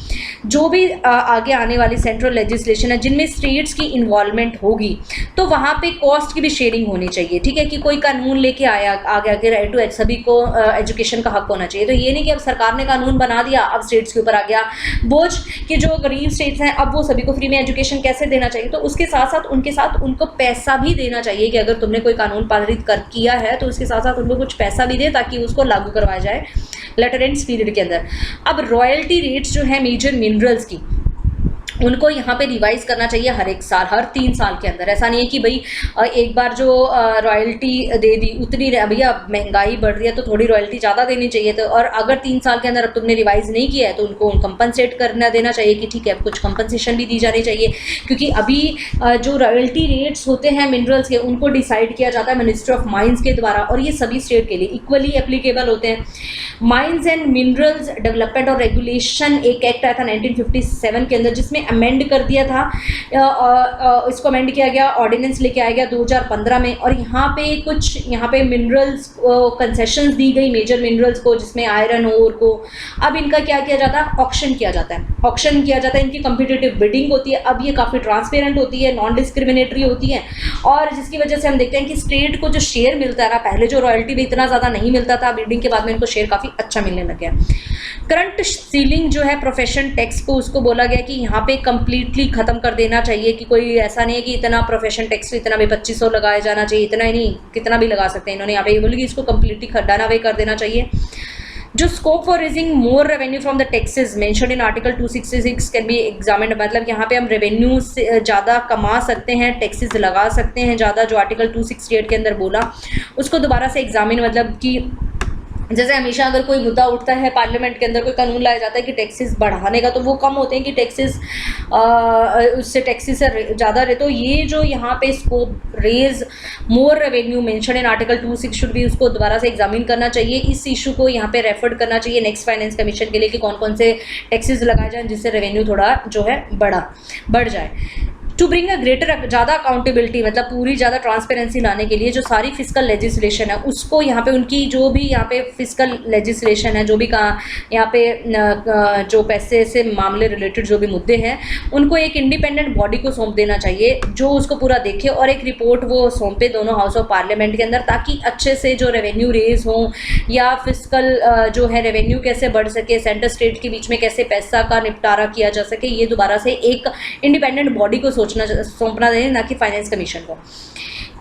जो भी आगे आने वाली सेंट्रल लेजिस्लेशन है जिनमें स्टेट्स की इन्वॉल्वमेंट होगी, तो वहाँ पे कॉस्ट की भी शेयरिंग होनी चाहिए। ठीक है, कि कोई कानून लेके आगे आगे राइट टू सभी को एजुकेशन का हक होना चाहिए। तो ये नहीं कि अब सरकार ने कानून बना दिया, अब स्टेट्स के ऊपर आ गया बोझ कि जो गरीब स्टेट्स हैं अब वो सभी को फ्री में एजुकेशन कैसे देना चाहिए। तो उसके साथ साथ उनको पैसा भी देना चाहिए कि अगर तुमने कोई कानून पारित किया है तो उसके साथ साथ उनको कुछ पैसा भी दे ताकि उसको लागू करवाया जाए लेटरेंस पीरियड के अंदर। अब रॉयल्टी रेट्स जो है मेजर मिनरल्स की, उनको यहाँ पे रिवाइज करना चाहिए हर एक साल, हर 3 साल के अंदर। ऐसा नहीं है कि भाई एक बार जो रॉयल्टी दे दी उतनी, भैया महंगाई बढ़ रही है तो थोड़ी रॉयल्टी ज़्यादा देनी चाहिए। तो और अगर 3 साल के अंदर अब तुमने रिवाइज नहीं किया है तो उनको कंपनसेट करना देना चाहिए कि ठीक है अब कुछ कंपनसेशन भी दी जानी चाहिए, क्योंकि अभी जो रॉयल्टी रेट्स होते हैं मिनरल्स के उनको डिसाइड किया जाता है मिनिस्ट्री ऑफ माइंस के द्वारा, और ये सभी स्टेट के लिए इक्वली एप्लीकेबल होते हैं। माइंस एंड मिनरल्स डेवलपमेंट और रेगुलेशन एक एक्ट आया था 1957 के अंदर, जिसमें अमेंड कर दिया था, इसको अमेंड किया गया, ऑर्डिनेंस लेके आया गया 2015 में। और यहाँ पे कुछ मिनरल्स कंसेशंस दी गई मेजर मिनरल्स को, जिसमें आयरन ओर को। अब इनका क्या किया जाता है, ऑक्शन किया जाता है, ऑक्शन किया जाता है, इनकी कम्पिटिटिव बिडिंग होती है। अब ये काफ़ी ट्रांसपेरेंट होती है, नॉन डिस्क्रिमिनेटरी होती है, और जिसकी वजह से हम देखते हैं कि स्टेट को जो शेयर मिलता है ना, पहले जो रॉयल्टी भी इतना ज़्यादा नहीं मिलता था, बिडिंग के बाद में इनको शेयर काफ़ी अच्छा मिलने लग गया। करंट सीलिंग जो है प्रोफेशन टैक्स को, उसको बोला गया कि यहाँ पे कम्प्लीटली ख़त्म कर देना चाहिए, कि कोई ऐसा नहीं है कि इतना प्रोफेशन टैक्स इतना भी 2500 लगाया जाना चाहिए, इतना ही नहीं कितना भी लगा सकते हैं। इन्होंने यहाँ पे ये बोली कि इसको कम्प्लीटली डन अवे कर देना चाहिए। जो scope for raising more revenue from the taxes mentioned in article 266 can be examined, मतलब यहाँ पे हम रेवेन्यू से ज़्यादा कमा सकते हैं, टैक्सेस लगा सकते हैं ज़्यादा, जो आर्टिकल 268 के अंदर बोला उसको दोबारा से एग्जामिन, मतलब कि जैसे हमेशा अगर कोई मुद्दा उठता है पार्लियामेंट के अंदर, कोई कानून लाया जाता है कि टैक्सेस बढ़ाने का, तो वो कम होते हैं कि टैक्सेस उससे टैक्सेस से ज़्यादा रहे। तो ये जो यहाँ पे scope raise more revenue mention in article 26 should भी, उसको दोबारा से एग्जामिन करना चाहिए। इस इशू को यहाँ पे रेफर करना चाहिए नेक्स्ट फाइनेंस कमीशन के लिए कि कौन कौन से टैक्सेस लगाए जाएँ जिससे रेवेन्यू थोड़ा जो है बढ़ जाए। टू ब्रिंग अ ग्रेटर ज़्यादा अकाउंटेबिलिटी, मतलब पूरी ज़्यादा ट्रांसपेरेंसी लाने के लिए जो सारी फिजिकल लेजिस्लेशन है उसको यहाँ पे, उनकी जो भी यहाँ पे फिजिकल लेजिस्लेशन है, जो भी यहाँ पे जो पैसे से मामले रिलेटेड जो भी मुद्दे हैं, उनको एक इंडिपेंडेंट बॉडी को सौंप देना चाहिए जो उसको पूरा देखे और एक रिपोर्ट वो सौंपे दोनों हाउस ऑफ पार्लियामेंट के अंदर, ताकि अच्छे से जो रेवेन्यू रेज हो या फिजिकल जो है रेवेन्यू कैसे बढ़ सके, सेंटर स्टेट के बीच में कैसे पैसा का निपटारा किया जा सके, ये दोबारा से एक इंडिपेंडेंट बॉडी को सौंपना दें, ना कि फाइनेंस कमीशन को।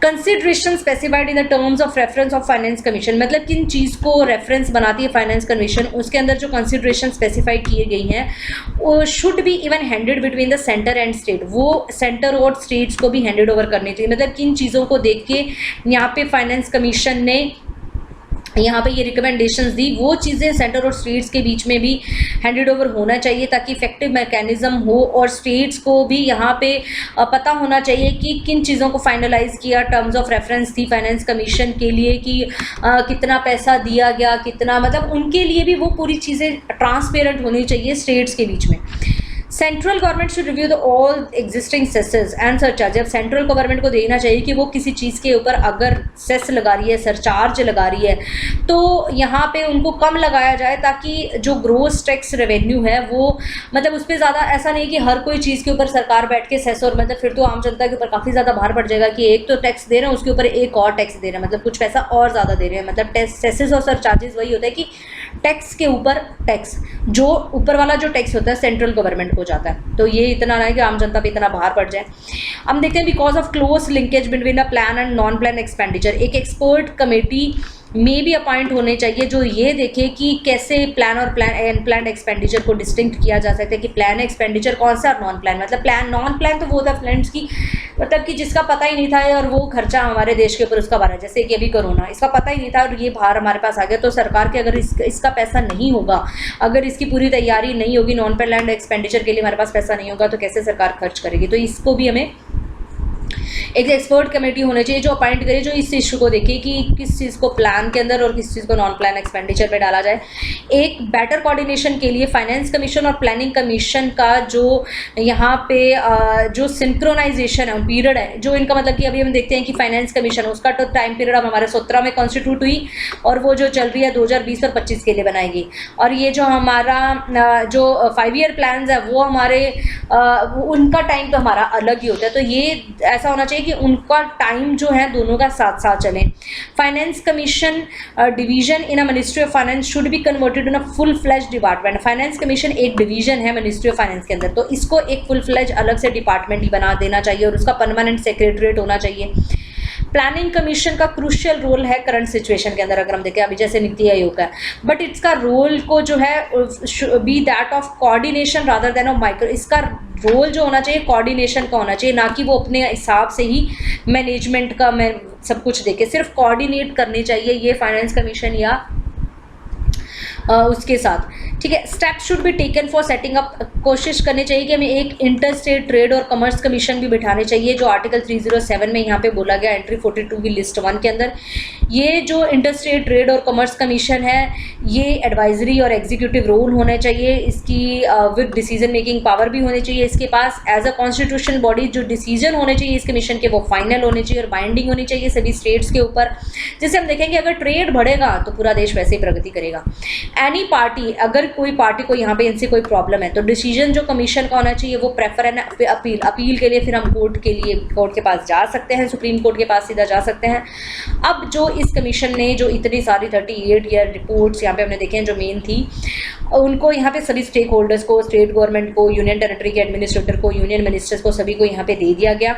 Consideration specified in the terms of reference of finance commission, मतलब किन चीज़ को रेफरेंस बनाती है फाइनेंस कमीशन, उसके अंदर जो कंसिडरेशन स्पेसिफाई किए गई हैं वो should be even handed between the centre and state, वो सेंटर और स्टेट्स को भी हैंडेड ओवर करनी चाहिए। मतलब किन चीज़ों को देख के यहाँ पे फाइनेंस कमीशन ने यहाँ पे ये रिकमेंडेशंस दी, वो चीज़ें सेंटर और स्टेट्स के बीच में भी हैंडेड ओवर होना चाहिए, ताकि इफेक्टिव मैकेनिज्म हो और स्टेट्स को भी यहाँ पे पता होना चाहिए कि किन चीज़ों को फाइनलाइज किया, टर्म्स ऑफ रेफरेंस थी फाइनेंस कमीशन के लिए कि कितना पैसा दिया गया, कितना, मतलब उनके लिए भी वो पूरी चीज़ें ट्रांसपेरेंट होनी चाहिए स्टेट्स के बीच में। Central government should review the all existing सेसेस and surcharge, अब सेंट्रल गवर्नमेंट को देखना चाहिए कि वो किसी चीज़ के ऊपर अगर सेस लगा रही है, सरचार्ज लगा रही है, तो यहाँ पे उनको कम लगाया जाए, ताकि जो ग्रोस टैक्स रेवेन्यू है वो, मतलब उस पर ज़्यादा ऐसा नहीं कि हर कोई चीज़ के ऊपर सरकार बैठ के सेस, और मतलब फिर तो आम जनता के ऊपर काफ़ी ज़्यादा भार पड़ जाएगा कि एक तो टैक्स दे रहे हैं उसके ऊपर एक और टैक्स दे रहे हैं, मतलब कुछ पैसा और ज़्यादा दे रहे हैं। मतलब सेसेस और सरचार्जेस वही होता है कि टैक्स के ऊपर टैक्स, जो ऊपर वाला जो टैक्स होता है सेंट्रल गवर्नमेंट को जाता है, तो ये इतना ना है कि आम जनता पे इतना भार पड़ जाए। हम देखते हैं because of close linkage between a plan and non plan expenditure, एक एक्सपर्ट कमेटी में भी अपॉइंट होने चाहिए जो ये देखे कि कैसे प्लान और प्लान एक्सपेंडिचर को डिस्टिंक्ट किया जा सकता है, कि प्लान एक्सपेंडिचर कौन सा और नॉन प्लान, मतलब प्लान नॉन प्लान तो वो था फ्रेंड्स की, मतलब कि जिसका पता ही नहीं था और वो खर्चा हमारे देश के ऊपर उसका भार है, जैसे कि अभी कोरोना, इसका पता ही नहीं था और ये भार हमारे पास आ गया, तो सरकार के अगर इसका पैसा नहीं होगा, अगर इसकी पूरी तैयारी नहीं होगी, नॉन प्लान एक्सपेंडिचर के लिए हमारे पास पैसा नहीं होगा, तो कैसे सरकार खर्च करेगी। तो इसको भी हमें एक एक्सपर्ट कमेटी होनी चाहिए जो अपॉइंट करे, जो इस इशू को देखे कि किस चीज़ को प्लान के अंदर और किस चीज़ को नॉन प्लान एक्सपेंडिचर में डाला जाए। एक बेटर कोऑर्डिनेशन के लिए फाइनेंस कमीशन और प्लानिंग कमीशन का जो यहाँ पे जो सिंक्रोनाइजेशन है पीरियड है, जो इनका मतलब कि अभी हम देखते हैं कि फाइनेंस कमीशन उसका तो टाइम पीरियड अब हमारे 17 में कॉन्स्टिट्यूट हुई और वो जो चल रही है 2020 और 25 के लिए बनाएगी, और ये जो हमारा जो 5 ईयर प्लान है वो हमारे उनका टाइम तो हमारा अलग ही होता है, तो ये ऐसा होना चाहिए कि उनका टाइम जो है दोनों का साथ साथ चले। Finance commission division in a ministry of finance should be converted in a full fledge department. Finance commission एक डिवीजन है मिनिस्ट्री ऑफ फाइनेंस के अंदर, तो इसको एक फुल फ्लैज अलग से डिपार्टमेंट ही बना देना चाहिए और उसका परमानेंट सेक्रेटरीट होना चाहिए। प्लानिंग कमीशन का क्रूशियल रोल है करंट सिचुएशन के अंदर, अगर हम देखें अभी जैसे नीति आयोग है, बट इसका रोल को जो है be that of coordination rather than of micro, इसका रोल जो होना चाहिए कोऑर्डिनेशन का होना चाहिए, ना कि वो अपने हिसाब से ही मैनेजमेंट का सब कुछ देखे, सिर्फ कोऑर्डिनेट करनी चाहिए ये फाइनेंस कमीशन या उसके साथ, ठीक ठीक है। Step should be taken for setting up, कोशिश करनी चाहिए कि हमें एक इंटर स्टेट ट्रेड और कमर्स कमीशन भी बिठाने चाहिए, जो आर्टिकल 307 में यहाँ पे बोला गया एंट्री 42 की लिस्ट 1 के अंदर। ये जो इंटर स्टेट ट्रेड और कमर्स कमीशन है, ये एडवाइजरी और एग्जीक्यूटिव रोल होना चाहिए, इसकी विद डिसीजन मेकिंग पावर भी होनी चाहिए इसके पास। एज अ कॉन्स्टिट्यूशनल बॉडी जो डिसीजन होने चाहिए इस कमीशन के वो फाइनल होने चाहिए और बाइंडिंग होनी चाहिए सभी स्टेट्स के ऊपर। जैसे हम देखेंगे अगर ट्रेड बढ़ेगा तो पूरा देश वैसे ही प्रगति करेगा। एनी पार्टी, अगर कोई पार्टी को यहाँ पे इनसे कोई प्रॉब्लम है तो डिसीजन जो कमीशन का होना चाहिए वो प्रेफर है अपील के लिए फिर हम कोर्ट के पास जा सकते हैं, सुप्रीम कोर्ट के पास सीधा जा सकते हैं। अब जो इस कमीशन ने जो इतनी सारी 38 ईयर रिपोर्ट्स यहाँ पे हमने देखे हैं जो मेन थी, उनको यहाँ पे सभी स्टेक होल्डर्स को, स्टेट गवर्नमेंट को, यूनियन टेरिटरी के एडमिनिस्ट्रेटर को, यूनियन मिनिस्टर्स को, सभी को यहाँ पे दे दिया गया।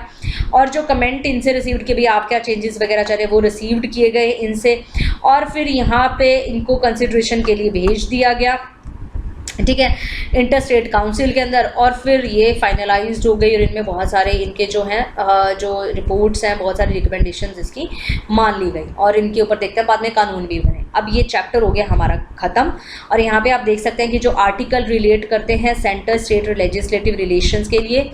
और जो कमेंट इनसे रिसीव्ड किए, भी आप क्या चेंजेस वगैरह चाह रहे हैं वो रिसीव्ड किए गए इनसे, और फिर यहाँ पे इनको कंसिडरेशन के लिए भेज दिया गया, ठीक है, इंटर स्टेट काउंसिल के अंदर। और फिर ये फाइनलाइज्ड हो गई और इनमें बहुत सारे इनके जो हैं जो रिपोर्ट्स हैं, बहुत सारी रिकमेंडेशंस इसकी मान ली गई और इनके ऊपर देखते हैं बाद में कानून भी बने। अब ये चैप्टर हो गया हमारा ख़त्म। और यहाँ पे आप देख सकते हैं कि जो आर्टिकल रिलेट करते हैं सेंटर स्टेट लेजिस्लेटिव रिलेशंस के लिए,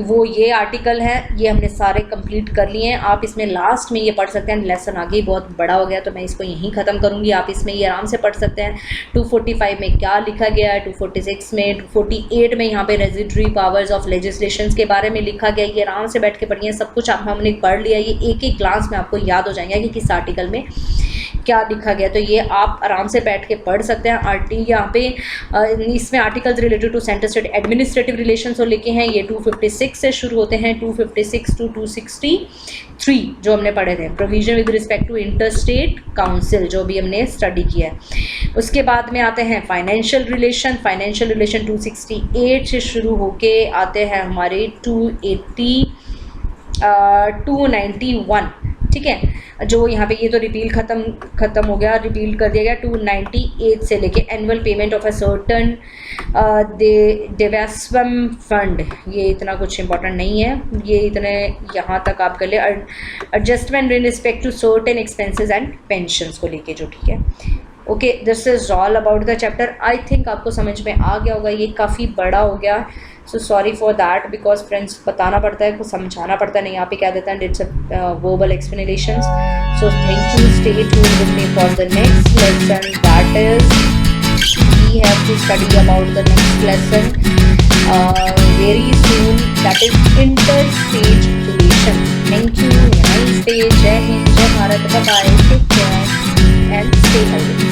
वो ये आर्टिकल हैं, ये हमने सारे कंप्लीट कर लिए हैं। आप इसमें लास्ट में ये पढ़ सकते हैं, लेसन आगे बहुत बड़ा हो गया तो मैं इसको यहीं ख़त्म करूँगी। आप इसमें ये आराम से पढ़ सकते हैं 245 में क्या लिखा गया है, 246 में, 248 में यहाँ पे रेजिडरी पावर्स ऑफ लेजिस्लेशंस के बारे में लिखा गया। ये आराम से बैठ के पढ़िए, सब कुछ आप हमने पढ़ लिया, ये एक एक ग्लांस में आपको याद हो जाएंगे कि किस आर्टिकल में क्या लिखा गया, तो ये आप आराम से बैठ के पढ़ सकते हैं। यहाँ पे इसमें articles related to centre state administrative relations जो लिखे हैं ये 256 से शुरू होते हैं, 256 टू 263 जो हमने पढ़े थे। Provision with respect to inter state council जो भी हमने स्टडी किया है। उसके बाद में आते हैं फाइनेंशियल रिलेशन 268 से शुरू होके आते हैं हमारे 291, ठीक है। जो यहाँ पे ये तो रिपील ख़त्म हो गया, रिपील कर दिया गया। 298 से लेके annual payment of a certain divestment fund, ये इतना कुछ इंपॉर्टेंट नहीं है, ये इतने यहाँ तक आप कर ले। Adjustment in respect to certain expenses and pensions को लेके जो, ठीक है। Okay, this is all about the chapter. I think आपको समझ में आ गया होगा, ये काफ़ी बड़ा हो गया, so sorry for that, because friends बताना पड़ता है, कुछ समझाना पड़ता है, नहीं यहाँ पे क्या देता है, it's a verbal explanations. So thank you, stay tuned with me for the next lesson, that is we have to study about the next lesson very soon, that is inter state relation. Thank you, nice day, जय हिंद, जय Bharat, bye bye, take care and stay healthy.